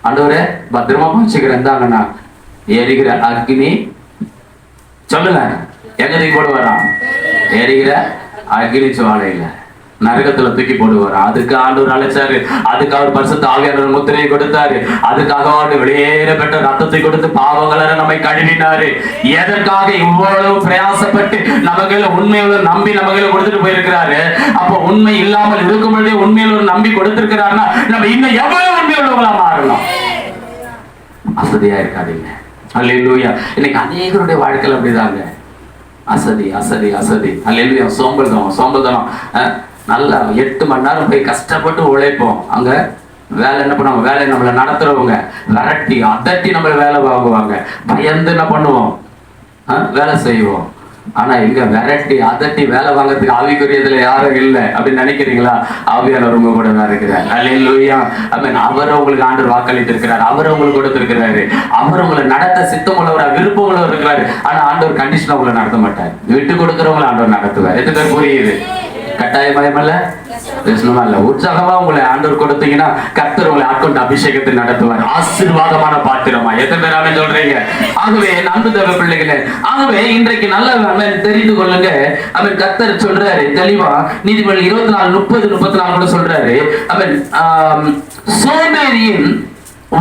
ஆண்டவரே பத்திரமா வச்சுக்கிறேன் தாங்கண்ணா, எரிகிற அக்னி சொல்லுங்க எங்க போடுவாராம், எரிகிற அக்னி ஜுவாலையில நரகத்துல தூக்கி போடுவார். அதுக்கு ஆண்டவர் அழைச்சாரு, அதுக்கு அவர் பரிசுத்த ஆவியானவர் முத்திரையை கொடுத்தாரு, அதுக்காக அவர் வெளியேறப்பட்ட ரத்தத்தை கொடுத்து பாவங்களை நம்மை கழுவினாரு. எதற்காக இவ்வளவு பிரயாசப்பட்டு நமக்கு உண்மையுள்ள நம்பி நமக்கு கொடுத்துட்டு போயிருக்கிறாரு. அப்போ உண்மை இல்லாமல் இருக்கும் பொழுதே உண்மையில் ஒரு நம்பி கொடுத்திருக்கிறாருன்னா நம்ம இன்னும் எவ்வளவு உண்மையுள்ளவங்களா மாறணும். அசதியா இருக்காதீங்க. அல்லேலூயா. இன்னைக்கு அநேகருடைய வாழ்க்கையில் அப்படிதாங்க, அசதி அசதி அசதி. அல்லேலூயா. சோம்பல்தனம். நல்லா 8 மணி நேரம் போய் கஷ்டப்பட்டு உழைப்போம். அங்க வேலை என்ன பண்ணுவாங்க, வேலை நம்மளை நடத்துறவங்க விரட்டி அதட்டி நம்மள வேலை வாங்குவாங்க. பயந்து என்ன பண்ணுவோம், வேலை செய்வோம். ஆனா இங்க விரட்டி அதட்டி வேலை வாங்கறதுக்கு ஆவிக்குரியதுல யாரும் இல்லை அப்படின்னு நினைக்கிறீங்களா? ஆவியானவர் உங்க கூட தான் இருக்கிறார். அல்லேலூயா. ஆமென். அவர் உங்களுக்கு ஆண்டவர் வாக்களித்து இருக்கிறார், அவர் உங்களுக்கு கொடுத்திருக்கிறாரு, அவர் உங்களை நடத்த சித்தம் உள்ளவரா விருப்பம் உள்ளவர் இருக்கிறாரு. ஆனா ஆண்டவர் கண்டிஷனா உங்களை நடத்த மாட்டார், விட்டு கொடுக்கிறவங்களை ஆண்டவர் நடத்துவார். எத்தனை பேர் புரியுது? கட்டாயமயம் அல்ல, பேசணுமா இல்ல? உற்சாகமா உங்களை ஆண்டவர் கொடுத்தீங்கன்னா கர்த்தர் உங்களை ஆட்கொண்டு அபிஷேகத்தை நடத்துவார். ஆசீர்வாதமான பாத்திரமா எத்தனை பேராமே சொல்றீங்க? ஆகவே அன்பு தேவ பிள்ளைகளே, ஆகவே இன்றைக்கு நல்ல தெரிந்து கொள்ளுங்க. அவன் கர்த்தர் சொல்றாரு தெளிவா, நீதிமொழி 24:30-34 கூட சொல்றாரு. அவன் சோம்பேறியின்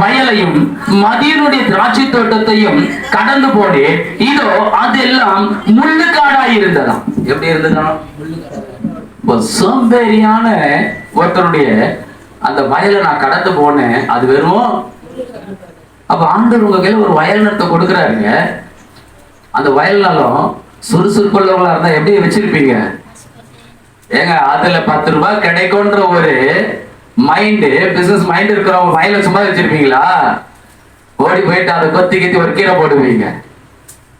வயலையும் மதியனுடைய திராட்சை தோட்டத்தையும் கடந்து போனே, இதோ அதெல்லாம் முள்ளுக்காடாய் இருந்ததாம். எப்படி இருந்ததாம்? சோம்பேறியான ஒருத்தருடைய அந்த வயலை நான் கடந்து போனேன், அது வெறும். அப்ப ஆண்டவர் உங்க கையில ஒரு வயல் நிலத்தை கொடுக்குறாருங்க. அந்த வயல்னாலும் சுறுசுறுப்புள்ளவங்களா இருந்தா எப்படி வச்சிருப்பீங்க? ஏங்க, அதுல 10 ரூபாய் கிடைக்கும்ன்ற ஒரு மைண்டு, பிசினஸ் மைண்ட் இருக்கிறவங்க வயலை சும்மா வச்சிருப்பீங்களா? ஓடி போயிட்டு அதை கொத்தி ஒரு கீரை போடுவீங்க.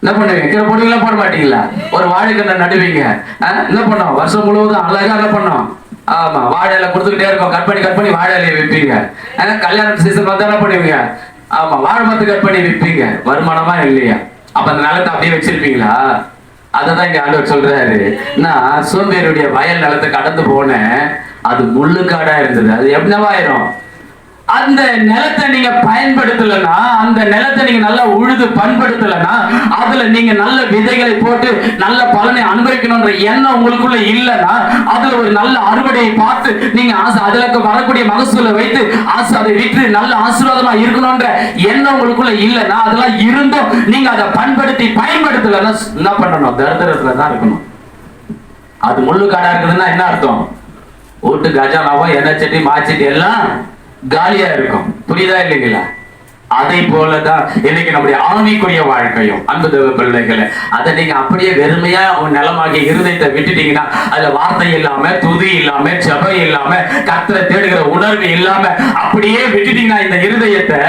என்ன பண்ணுவீங்க? கீரை போடுவீங்களா, போட மாட்டீங்களா? ஒரு வாழைக்கண்ணை நடுவீங்க. என்ன பண்ணோம்? வருஷம் முழுவதும் அழகா என்ன பண்ணோம்? ஆமா, வாழை இலை கொடுத்துக்கிட்டே இருக்கோம். கட் பண்ணி வாழை இலையை விற்பீங்க. கல்யாண சீசன் வந்து என்ன பண்ணுவீங்க? ஆமா, வாழை மரத்து கட் பண்ணி விற்பீங்க. வருமானமா இல்லையா? அப்ப அந்த நிலத்தை அப்படியே வச்சிருப்பீங்களா? அததான் இங்க ஆண்டவர் சொல்றாரு, நான் சோம்பேறியுடைய வயல் நிலத்தை கடந்து போனேன், அது முள்ளுக்காடா இருந்தது. அது என்னவாயிரும்? அந்த நிலத்தை நீங்க பயன்படுத்தலன்னா, அந்த நிலத்தை நீங்க நல்லா உழுது பண்படுத்தலன்னா, அதுல நீங்க நல்ல விதைகளை போட்டு நல்ல பலனை அனுபவிக்கணும்ன்ற எண்ணம் உங்களுக்குள்ள இல்லைன்னா, அதுல ஒரு நல்ல அறுவடையை பார்த்து நீங்க அதுல வரக்கூடிய மகசூலை வைத்து அதை விற்று நல்ல ஆசீர்வாதமா இருக்கணும்ன்ற எண்ணம் உங்களுக்குள்ள இல்லைன்னா, அதெல்லாம் இருந்தும் நீங்க அதை பண்படுத்தி பயன்படுத்தலன்னா என்ன பண்ணணும்? தரித்திரத்துல தான் இருக்கணும். அது முள்ளுக்காடா இருக்குதுன்னா என்ன அர்த்தம்? ஓட்டு கஜானாவோ எண்ணெய் சட்டி மாச்சட்டி எல்லாம் காலியா இருக்கும். புரியுதா இல்லைங்களா? அதை போலதான் இன்னைக்கு நம்முடைய ஆவிக்குரிய வாழ்க்கையும். அன்பு தேவ பிள்ளைகளை, அதை நீங்க அப்படியே வெறுமையா நிலமாகிய இருதயத்தை விட்டுட்டீங்கன்னா, அதுல வார்த்தை இல்லாம, துதி இல்லாம, ஜெபம் இல்லாம, கர்த்தரை தேடுகிற உணர்வு இல்லாம அப்படியே விட்டுட்டீங்கன்னா இந்த இருதயத்தை,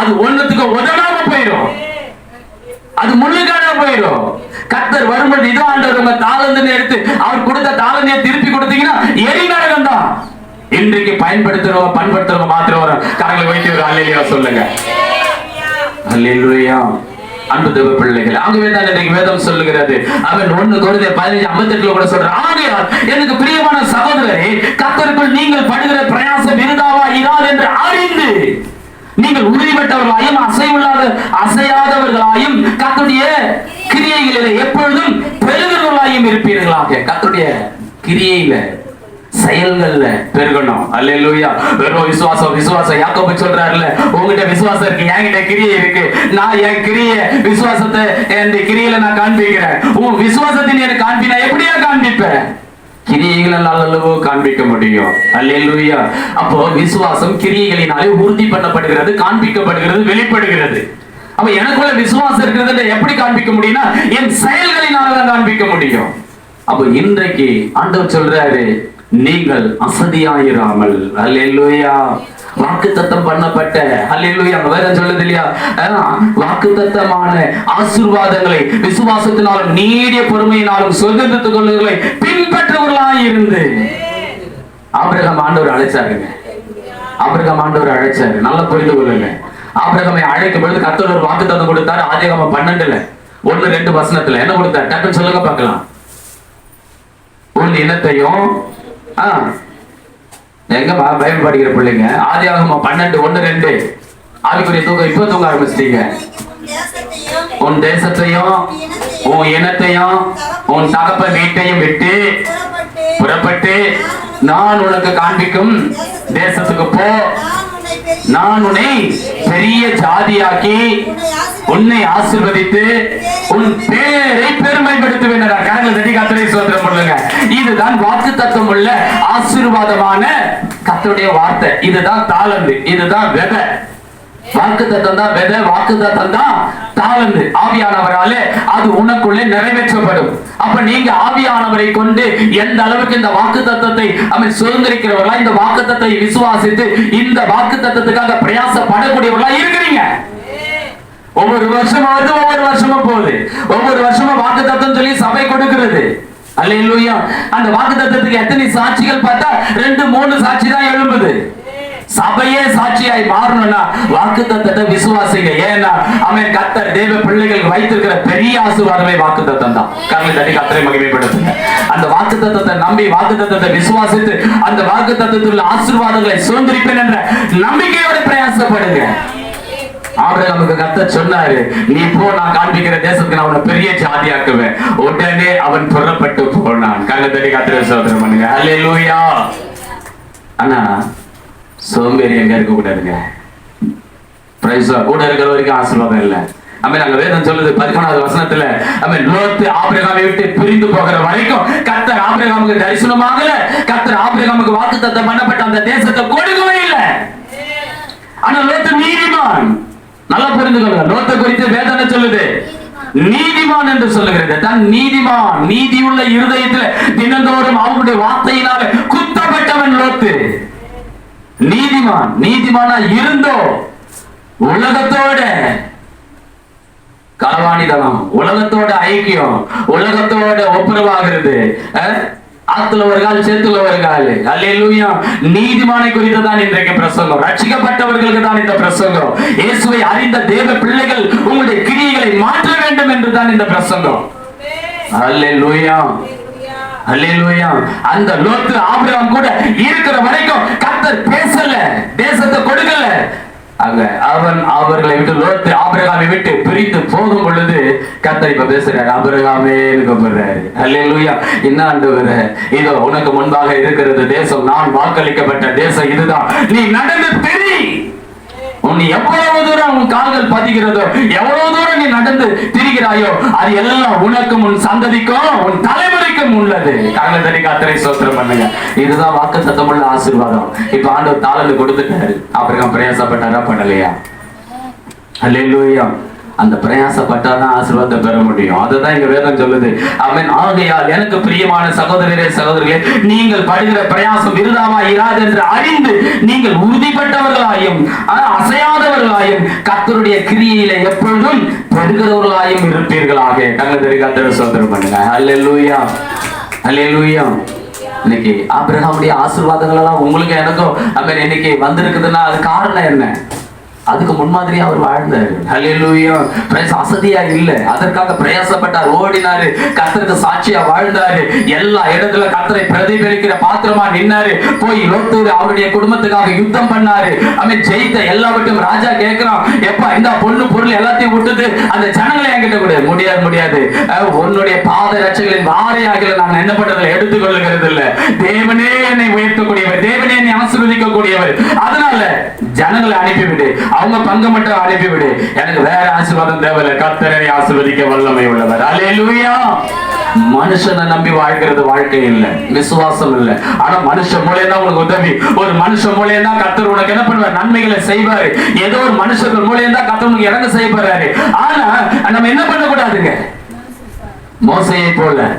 அது ஒண்ணுத்துக்கு உதவாம போயிடும். அது முள்ளுக்கான போயிடும். கர்த்தர் வரும்போது இதோ ஆண்டவர் உங்க தாளந்துன்னு எடுத்து அவர் கொடுத்த தாளந்தையை திருப்பி கொடுத்தீங்கன்னா எரி நரகம் தான். இன்றைக்கு பண்படுத்துறவங்க மாத்திரம் வரும். கரங்களை வைத்து ஒரு அல்லேலூயா சொல்லுங்க. அல்லேலூயா. அன்பு தேவ பிள்ளைகள், ஆகவே தான் இன்றைக்கு வேதம் சொல்லுகிறது. அவன் 1 கொரிந்தியர் 15:58 கூட சொல்றான், ஆகையால் எனக்கு பிரியமான சகோதரரே, கர்த்தருக்குள் நீங்கள் படுகிற பிரயாசம் விருதாவா இராது என்று அறிந்து நீங்கள் உறுதிப்பட்டவர்களாயும் அசையாதவர்களாயும் கர்த்தருடைய கிரியைகளிலே எப்பொழுதும் பெருகிறவர்களாயும் இருப்பீர்களாக. கர்த்தருடைய கிரியையில செயல்கள்ல பெருகணும். அல்லேலூயா. வெறும் விசுவாசம் யாக்கோபு சொல்றாருல, உங்ககிட்ட விசுவாசம் இருக்கு, என்கிட்ட கிரியை இருக்கு. நான் என் விசுவாசத்தை என் கிரியையில நான் காண்பிக்கிறேன். உன் விசுவாசத்தை நீ எனக்கு காண்பினா எப்படியா காண்பிப்பேன்? கிரியைகளாலோ காண்பிக்க முடியும். அல்லேலூயா. அப்போ விசுவாசம் கிரியைகளினாலே உறுதி பண்ணப்படுகிறது, காண்பிக்கப்படுகிறது, வெளிப்படுகிறது. அப்ப எனக்குள்ள விசுவாசம் இருக்கிறது எப்படி காண்பிக்க முடியும்னா, என் செயல்களினாலதான் காண்பிக்க முடியும். அப்போ இன்றைக்கு ஆண்டவர் சொல்றாரு, நீங்கள் அசதியாயிராமல். அல்லேலூயா. வாக்குத்தத்தம் பண்ணப்பட்ட, அல்லேலூயா, வேதம் சொல்லுது இல்லையா, வாக்குத்தத்தமான ஆசீர்வாதங்களை விசுவாசத்தினாலும் நீடிய பொறுமையினாலும் சுதந்திரத்துக் கொள்ளுகளை பின்பற்றுவர்களாய் இருந்து. ஆபிரகாம் ஆண்டவர் அழைச்சாருங்க. ஆபிரகாம் ஆண்டவர் அழைச்சாரு. நல்லா புரிந்து கொள்ளுங்க. ஆபிரகாமை அழைக்கும் பொழுது கர்த்தர் ஒரு வாக்குத்தத்தம் கொடுத்தாரு. ஆதியாகமம் 12:1-2 வசனத்துல என்ன கொடுத்தார்? டக்குன்னு சொல்லுங்க பார்க்கலாம். உன் இனத்தையும் எங்க பைபிள் படிக்கிற பிள்ளைங்க, ஆதியாகமம் 12:1-2. ஆவிக்குரிய தூக்கம் இப்ப தூங்க ஆரம்பிச்சிட்டீங்க. உன் தேசத்தையும் உன் இனத்தையும் உன் தகப்பன் வீட்டையும் விட்டு புறப்பட்டு நான் உனக்கு காண்பிக்கும் தேசத்துக்கு போ. நான் உன்னை பெரிய ஜாதியாக்கி உன்னை ஆசீர்வதித்து உன் பேரை பெருமைப்படுத்துவேன். கரங்களை தட்டி கர்த்தரை ஸ்தோத்திரம் பண்ணுங்க. இதுதான் வாக்குத்தத்தம் உள்ள ஆசீர்வாதமான கர்த்தருடைய வார்த்தை. இதுதான் தாளந்து, இதுதான் விதை. வாக்குத்தத்தம் தான் விதை, வாக்குத்தத்தம் தான் தாளந்து. ஆவியானவராலே அது உனக்குள்ளே நிறைவேற்றப்படும். அப்ப நீங்க ஆவியானவரை கொண்டு எந்த அளவுக்கு இந்த வாக்குத்தத்தத்தை அவன் சுதந்திரிக்கிறவர்களா, இந்த வாக்குத்தத்தை விசுவாசித்து இந்த வாக்குத்தத்தத்துக்காக பிரயாசப்படக்கூடியவர்களா இருக்கிறீங்க. ஒவ்வொரு வருஷமும் வந்து ஒவ்வொரு வருஷமும் போகுது. ஒவ்வொரு வருஷமும் வாக்குத்தத்தம் சொல்லி சபை கொடுக்கிறது. அல்லேலூயா. அந்த வாக்குத்தத்தத்துக்கு எத்தனை சாட்சிகள் பார்த்தா 2-3 சாட்சி தான் எழும்புது. சபையே சாட்சியாய் மாறணும்னா வாக்குத்தத்தத்தை விசுவாசிங்க. ஏன்னா அவன் கர்த்தர் தேவ பிள்ளைகளுக்கு வைத்திருக்கிற பெரிய ஆசீர்வாதமே வாக்குத்தத்தம் தான். கர்த்தரை தட்டி கர்த்தரை மகிமைப்படுத்துங்க. அந்த வாக்குத்தத்தத்தை நம்பி வாக்குத்தத்தத்தை விசுவாசித்து அந்த வாக்குத்தத்தத்தில் உள்ள ஆசீர்வாதங்களை சுதந்திரிப்பேன் என்ற நம்பிக்கையோடு பிரயாசப்படுங்க. ஆபிரகாமுக்கு கர்த்தர் சொன்னாரு, நீ போ, நான் காண்பிக்கிற தேசத்துக்கு நான் அவனை பெரிய ஜாதியாக்குவேன். உடனே அவன் புறப்பட்டு போனான். கர்த்தரை தட்டி கர்த்தரை ஸ்தோத்திரம் பண்ணுங்க. ஹல்லேலூயா. ஆனா சோம்பேறி எங்க இருக்க கூடாதுங்க. கூட இருக்கிற வரைக்கும் ஆசீர்வாதம் இல்ல. அங்க வேதம் சொல்லுது 11வது வசனத்துல, லோத்து ஆபிரகாமை விட்டு பிரிந்து போகிற வரைக்கும் கர்த்தர் ஆபிரகாமுக்கு தரிசனமாகல. கர்த்தர் ஆபிரகாமுக்கு வாக்குத்தத்தம் பண்ணப்பட்ட அந்த தேசத்தை கொடுக்கவே இல்லை. ஆனா லோத்து நீதிமான். நல்லா புரிந்துக்கொள்ளுங்க. லோத்தை குறித்து வேதனை சொல்லுது நீதிமான் என்று சொல்லுகிறது. தான் நீதிமான், நீதியுள்ள இருதயத்தில் தினந்தோறும் அவருடைய வார்த்தையினால குத்தப்பட்டவன் லோத்து. நீதிமான். நீதிமானா இருந்தோ உலகத்தோட களவாணிதனம், உலகத்தோட ஐக்கியம், உலகத்தோட ஒப்புரவாகிறது. ஆத்துல ஒரு கால் சேத்துல ஒரு கால். அல்லேலூயா. நீதிமானை குறித்து தான் இன்றைக்கு பிரசங்கம். ரட்சிக்கப்பட்டவர்களுக்கு தான் இந்த பிரசங்கம். இயேசுவை அறிந்த தேவ பிள்ளைகள் உங்களுடைய கிரியைகளை மாற்ற வேண்டும் என்று தான் இந்த பிரசங்கம். அல்லேலூயா. அல்லேலூயா. அந்த லோத்து ஆபிரகாம் கூட இருக்கிற வரைக்கும் கர்த்தர் பேசல, தேசத்தை கொடுக்கல. அங்க அவர்களை விட்டு லோத்து ஆபிரகாமை விட்டு பிரித்து போகும் பொழுது கர்த்தர் இப்ப பேசுறாரு, ஆபிரகாமே கூப்பிடுறாரு. அல்லேலூயா. என்ன ஆண்டவரே, இதோ உனக்கு முன்பாக இருக்கிறது தேசம், நான் வாக்களிக்கப்பட்ட தேசம் இதுதான். நீ நடந்து தெரி. நீ எவ்வளவு தூரம் உன் கால்கள் பதிக்கிறதோ, எவ்வளவு தூரம் நீ நடந்து திரிகிறாயோ, அது எல்லாம் உனக்கும் உன் சந்ததிக்கும் உன் தலைமுறைக்கும் உள்ளது. கர்த்தரை தட்டி கர்த்தரை ஸ்தோத்திரம் பண்ணுங்க. இதுதான் வாக்குத்தத்தமுள்ள ஆசீர்வாதம். இப்ப ஆண்டவர் தாளந்து கொடுத்துட்டாரு. ஆபிரகாம் பிரயாசப்பட்டாரா, பண்ணலையா? அல்லேலூயா. அந்த பிரயாசப்பட்டாதான் ஆசீர்வாதத்தை பெற முடியும். அதுதான் இங்க வேதம் சொல்லுது. ஆமென். ஆகையால் எனக்கு பிரியமான சகோதரரே சகோதரிகளே, நீங்கள் படுகிற பிரயாசம் விருதாவா இராது என்று அறிந்து நீங்கள் உறுதிப்பட்டவர்களாயும் அசையாதவர்களாயும் கர்த்தருடைய கிரியையில எப்பொழுதும் பெருகிறவர்களாயும் இருப்பீர்களாக. கர்த்தரை கர்த்தரை ஸ்தோத்திரம் பண்ணுங்க. அல்லேலூயா. அல்லேலூயா. இன்னைக்கு ஆபிரகாமுடைய ஆசீர்வாதங்கள் எல்லாம் உங்களுக்கு எனக்கும் இன்னைக்கு வந்திருக்குதுன்னா அது காரணம் என்ன? அதுக்கு முன்மாதிரியா அவர் வாழ்ந்தாரு. ஹல்லேலூயா. அசதியா இல்ல, அதற்காக பிரயாசப்பட்டார், ஓடினாரு, கர்த்தருக்கு சாட்சியா வாழ்ந்தாரு, எல்லா இடத்துல கர்த்தரை பிரதிபலிக்கிற பாத்திரமா நின்னாரு. போய் லோத்து அவருடைய குடும்பத்துக்காக யுத்தம் பண்ணாரு. ஜெயித்த எல்லாவற்றையும் ராஜா கேட்கிறான், எப்பா இந்த பொண்ணு பொருள் எல்லாத்தையும் விட்டுட்டு அந்த ஜனங்களை என்கிட்ட கூட முடியாது. உன்னுடைய பாத ரட்சைகளின் வாரையாக நான் என்ன பண்றதுல எடுத்துக்கொள்ளுகிறது இல்ல. தேவனே என்னை உயர்த்தக்கூடியவர், தேவனே என்னை ஆசீர்வதிக்க கூடியவர். அதனால ஜனங்களை அனுப்பிவிடு, அவங்க பங்கு மட்டும் அனுப்பிவிடு, எனக்கு வேற ஆசீர்வாதம் தேவையில்லை. கர்த்தரை ஆசீர்வதிக்க வல்லமை உள்ளவர். அல்லேலூயா. மனுஷனை நம்பி வாழ்கிறது வாழ்க்கை இல்ல, விசுவாசம் இல்ல. ஆனா மனுஷன் மூலியம் தான் உங்களுக்கு உதவி. ஒரு மனுஷன் மூலியம் தான் கர்த்தர் உனக்கு என்ன பண்ணுவார்? நன்மைகளை செய்வாரு. ஏதோ ஒரு மனுஷர்கள் மூலியம் தான் கர்த்தர் உனக்கு இறங்க செய்ய போறாரு. ஆனா நம்ம என்ன பண்ண கூடாதுங்க? மோசையை போல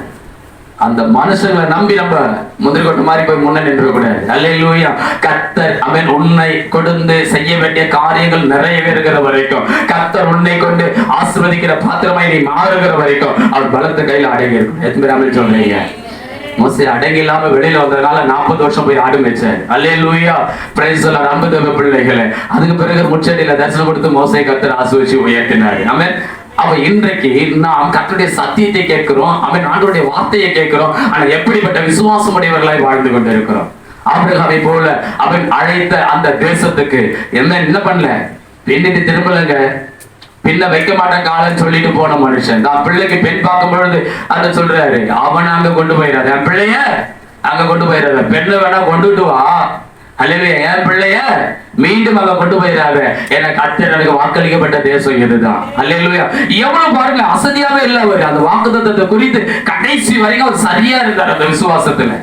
அந்த மனுஷங்களை நம்பி நம்ம முந்திரி கொட்ட மாதிரி போய் முன்ன நின்று கூடாது. அல்லேலூயா. கர்த்தர் அவன் உன்னை கொண்டு செய்ய வேண்டிய காரியங்கள் நிறைவேறுகிற வரைக்கும், கர்த்தர் உன்னை கொண்டு ஆசீர்வதிக்கிற பாத்திரமாய் நீ மாறுகிற வரைக்கும் அவர் பலத்த கையில அடங்கி இருக்கும். எத்தனை சொல்றீங்க? மோசே அடங்கி இல்லாம வெளியில வந்ததுனால 40 வருஷம் போய் ஆடு மேய்ச்சார். அல்லேலூயா. Praise the Lord. அன்பு பிள்ளைகளே, அதுக்கு பிறகு முச்சடியில தரிசனம் கொடுத்து மோசே கர்த்தர் ஆசீர்வதிச்சு உயர்த்தினார். ஆமென். அவ இன்றைக்கு நாம் கர்த்தருடைய சத்தியத்தை கேட்கிறோம், அவன் ஆண்டவருடைய வார்த்தையை கேட்கிறோம். ஆனா எப்படிப்பட்ட விசுவாசம் உடையவர்களாய் வாழ்ந்து கொண்டிருக்கிறோம். ஆபிரகாமை போல அவன் அழைத்த அந்த தேசத்துக்கு என்ன பண்ணல? பின்னிட்டு திரும்பலங்க. பின்ன வைக்க மாட்டேன் காலன்னு சொல்லிட்டு போன மனுஷன் தான் பிள்ளைக்கு பெண் பார்க்கும் பொழுது அதை சொல்றாரு, அவனை அங்க கொண்டு போயிடாது, என் பிள்ளைய அங்க கொண்டு போயிடாத, பெண்ணை வேணா கொண்டுட்டு வா. அல்லேலூயா. என் பிள்ளைய மீண்டும் அங்க கொண்டு போயிடாத, எனக்கு கர்த்தர் எனக்கு வாக்களிக்கப்பட்ட தேசம் இதுதான். அல்லேலூயா. எவ்வளவு பாருங்க, அசதியாவே இல்ல அவர். அந்த வாக்குத்தத்தத்தை குறித்து கடைசி வரைக்கும் அவர் சரியா இருந்தார் அந்த விசுவாசத்துல.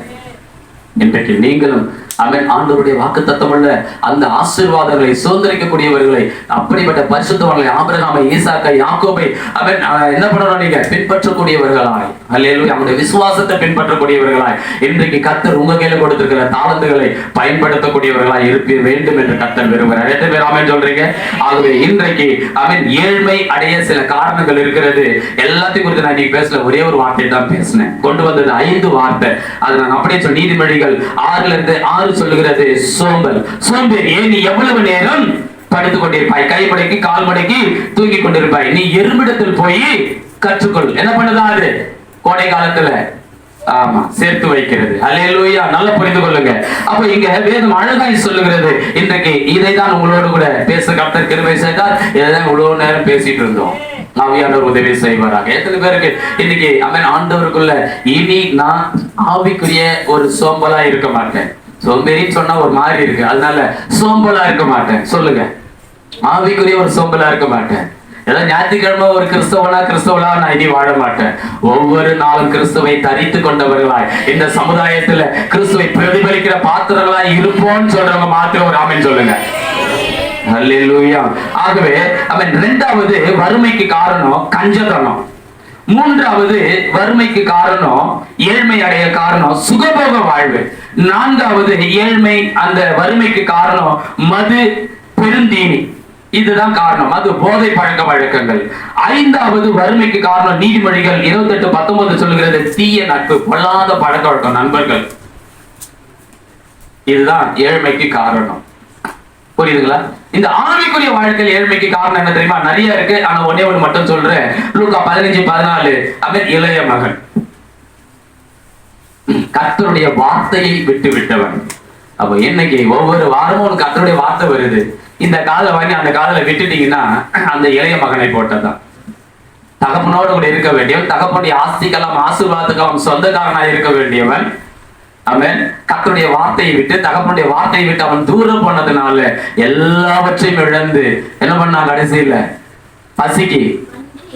இன்றைக்கு நீங்களும் அவன் ஆண்டவருடைய வாக்குத்தத்தம் உள்ள அந்த ஆசீர்வாதங்களை சுதந்திரிக்கக்கூடியவர்களை, அப்படிப்பட்ட பரிசுத்தவர்களை, ஆபிரகாமை, ஈசாக்கை, யாக்கோபை அவன் என்ன பண்ணணும்? நீங்க பின்பற்றக்கூடியவர்களாய், அல்லேலூயா, அவனுடைய விசுவாசத்தை பின்பற்றக்கூடியவர்களாய் இன்றைக்கு கர்த்தர் உங்க கையில கொடுத்திருக்கிற தாளந்துகளை பயன்படுத்தக்கூடியவர்களாய் இருப்ப வேண்டும் என்று கர்த்தர் விரும்புகிறார். எத்தனை பேர் ஆமென் சொல்றீங்க? ஆகவே இன்றைக்கு அவன் ஏழ்மை அடைய சில காரணங்கள் இருக்கிறது. எல்லாத்தையும் குறித்து நான் இன்னைக்கு பேசல, ஒரே ஒரு வார்த்தை தான் பேசினேன். கொண்டு வந்தது 5 வார்த்தை. அது நான் அப்படியே சொல்லி நீதிமொழிகள் 6 மூன்றாவது சொல்லுகிறது சோம்பல். சோம்பேறியே, நீ எவ்வளவு நேரம் படுத்துக் கொண்டிருப்பாய், கை மடக்கி கால் மடக்கி தூங்கி கொண்டிருப்பாய். நீ எறும்பிடத்தில் போய் கற்றுக்கொள். என்ன பண்ணுதான் அது? கோடை காலத்துல ஆமா சேர்த்து வைக்கிறது. அல்லேலூயா. நல்லா புரிந்து கொள்ளுங்க. அப்ப இங்க வேதம் அழகாய் சொல்லுகிறது. இன்றைக்கு இதைதான் உங்களோடு கூட பேச கர்த்தர் கிருபை செய்தார். இதைதான் இவ்வளவு நேரம் பேசிட்டு இருந்தோம். ஆவியானவர் உதவி செய்வாராக. எத்தனை பேருக்கு இன்னைக்கு அவன் ஆண்டவருக்குள்ள இனி நான் ஆவிக்குரிய ஒரு சோம்பலா இருக்க மாட்டேன். சோம்பேறின்னு சொன்னா ஒரு மாதிரி இருக்கு, அதனால சோம்பலா இருக்க மாட்டேன். சொல்லுங்க, ஆவிக்குரிய ஒரு சோம்பலா இருக்க மாட்டேன். ஏதாவது ஞாயிற்றுக்கிழமை ஒரு கிறிஸ்தவனா நான் இனி வாழ மாட்டேன். ஒவ்வொரு நாளும் கிறிஸ்துவை தரித்து கொண்டவர்களாய் இந்த சமுதாயத்துல கிறிஸ்துவை பிரதிபலிக்கிற பாத்திரங்களாய் இருப்போம்னு சொல்றவங்க மாத்திரம் ஒரு ஆமென் சொல்லுங்க. அல்லேலூயா. ஆகவே அவன் இரண்டாவது வறுமைக்கு காரணம் கஞ்சத்தனம். மூன்றாவது வறுமைக்கு காரணம் ஏழ்மை அடைய காரணம் சுகபோக வாழ்வு. நான்காவது ஏழ்மை அந்த வறுமைக்கு காரணம் மது பெருந்தீனி. இதுதான் காரணம். அது போதை பழக்க வழக்கங்கள். ஐந்தாவது வறுமைக்கு காரணம் நீதிமொழிகள் 28:19 சொல்லுகிறது தீய நட்பு, பொல்லாத பழக்க வழக்கம், நண்பர்கள். இதுதான் ஏழ்மைக்கு காரணம். புரியுதுங்களா? இந்த ஆவிக்குரிய வாழ்க்கையில் ஏழ்மைக்கு காரணம் என்ன தெரியுமா? நிறைய இருக்கு. ஆனா ஒன்னே ஒண்ணு மட்டும் சொல்றேன். லூக்கா 15:14 அவன் இளைய மகன், கர்த்தருடைய வார்த்தையை விட்டு விட்டவன். அப்ப என்னைக்கு ஒவ்வொரு வாரமும் கர்த்தருடைய வார்த்தை வருது, இந்த காலை வாங்கி அந்த காதலை விட்டுட்டீங்கன்னா அந்த இளைய மகனை போட்டதான். தகப்பனோடு கூட இருக்க வேண்டியவன், தகப்பனுடைய ஆஸ்திக்கெல்லாம் ஆசீர்வாதத்துக்கெல்லாம் சொந்தக்காரனாய் இருக்க வேண்டியவன் அவன் கர்த்தருடைய வார்த்தையை விட்டு, தகப்பனுடைய வார்த்தையை விட்டு அவன் தூரம் போனதுனால எல்லாவற்றையும் இழந்து என்ன பண்ணா? கடைசியில பசிக்கு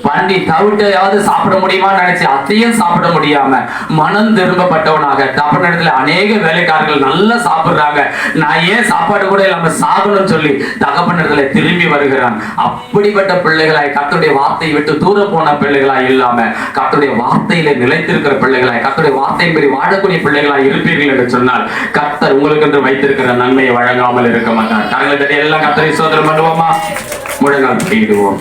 பண்டி தவிட்டையாவது சாப்பிட முடியுமான்னு நினைச்சு அதையும் சாப்பிட முடியாம மனம் திரும்பப்பட்டவனாக தகப்பனிடத்துல அநேக வேலைக்காரர்கள் நல்லா சாப்பிடுறாங்க, நான் ஏன் சாப்பாடு கூட இல்லாம சாகணும்னு சொல்லி தகப்பனிடத்துல திரும்பி வருகிறான். அப்படிப்பட்ட பிள்ளைகளாய், கர்த்தருடைய வார்த்தையை விட்டு தூரம் போன பிள்ளைகளாய் இல்லாம கர்த்தருடைய வார்த்தையில நிலைத்திருக்கிற பிள்ளைகளாய், கர்த்தருடைய வார்த்தை மீறி வாழக்கூடிய பிள்ளைகளாய் இருப்பீர்கள் என்று சொன்னால் கர்த்தர் உங்களுக்கு என்று வைத்திருக்கிற நன்மையை வழங்காமல் இருக்க மாட்டார். கரங்களை தட்டி எல்லாம் கர்த்தரை சோதனை பண்ணுவோமா? முழங்கால் படிடுவோம்.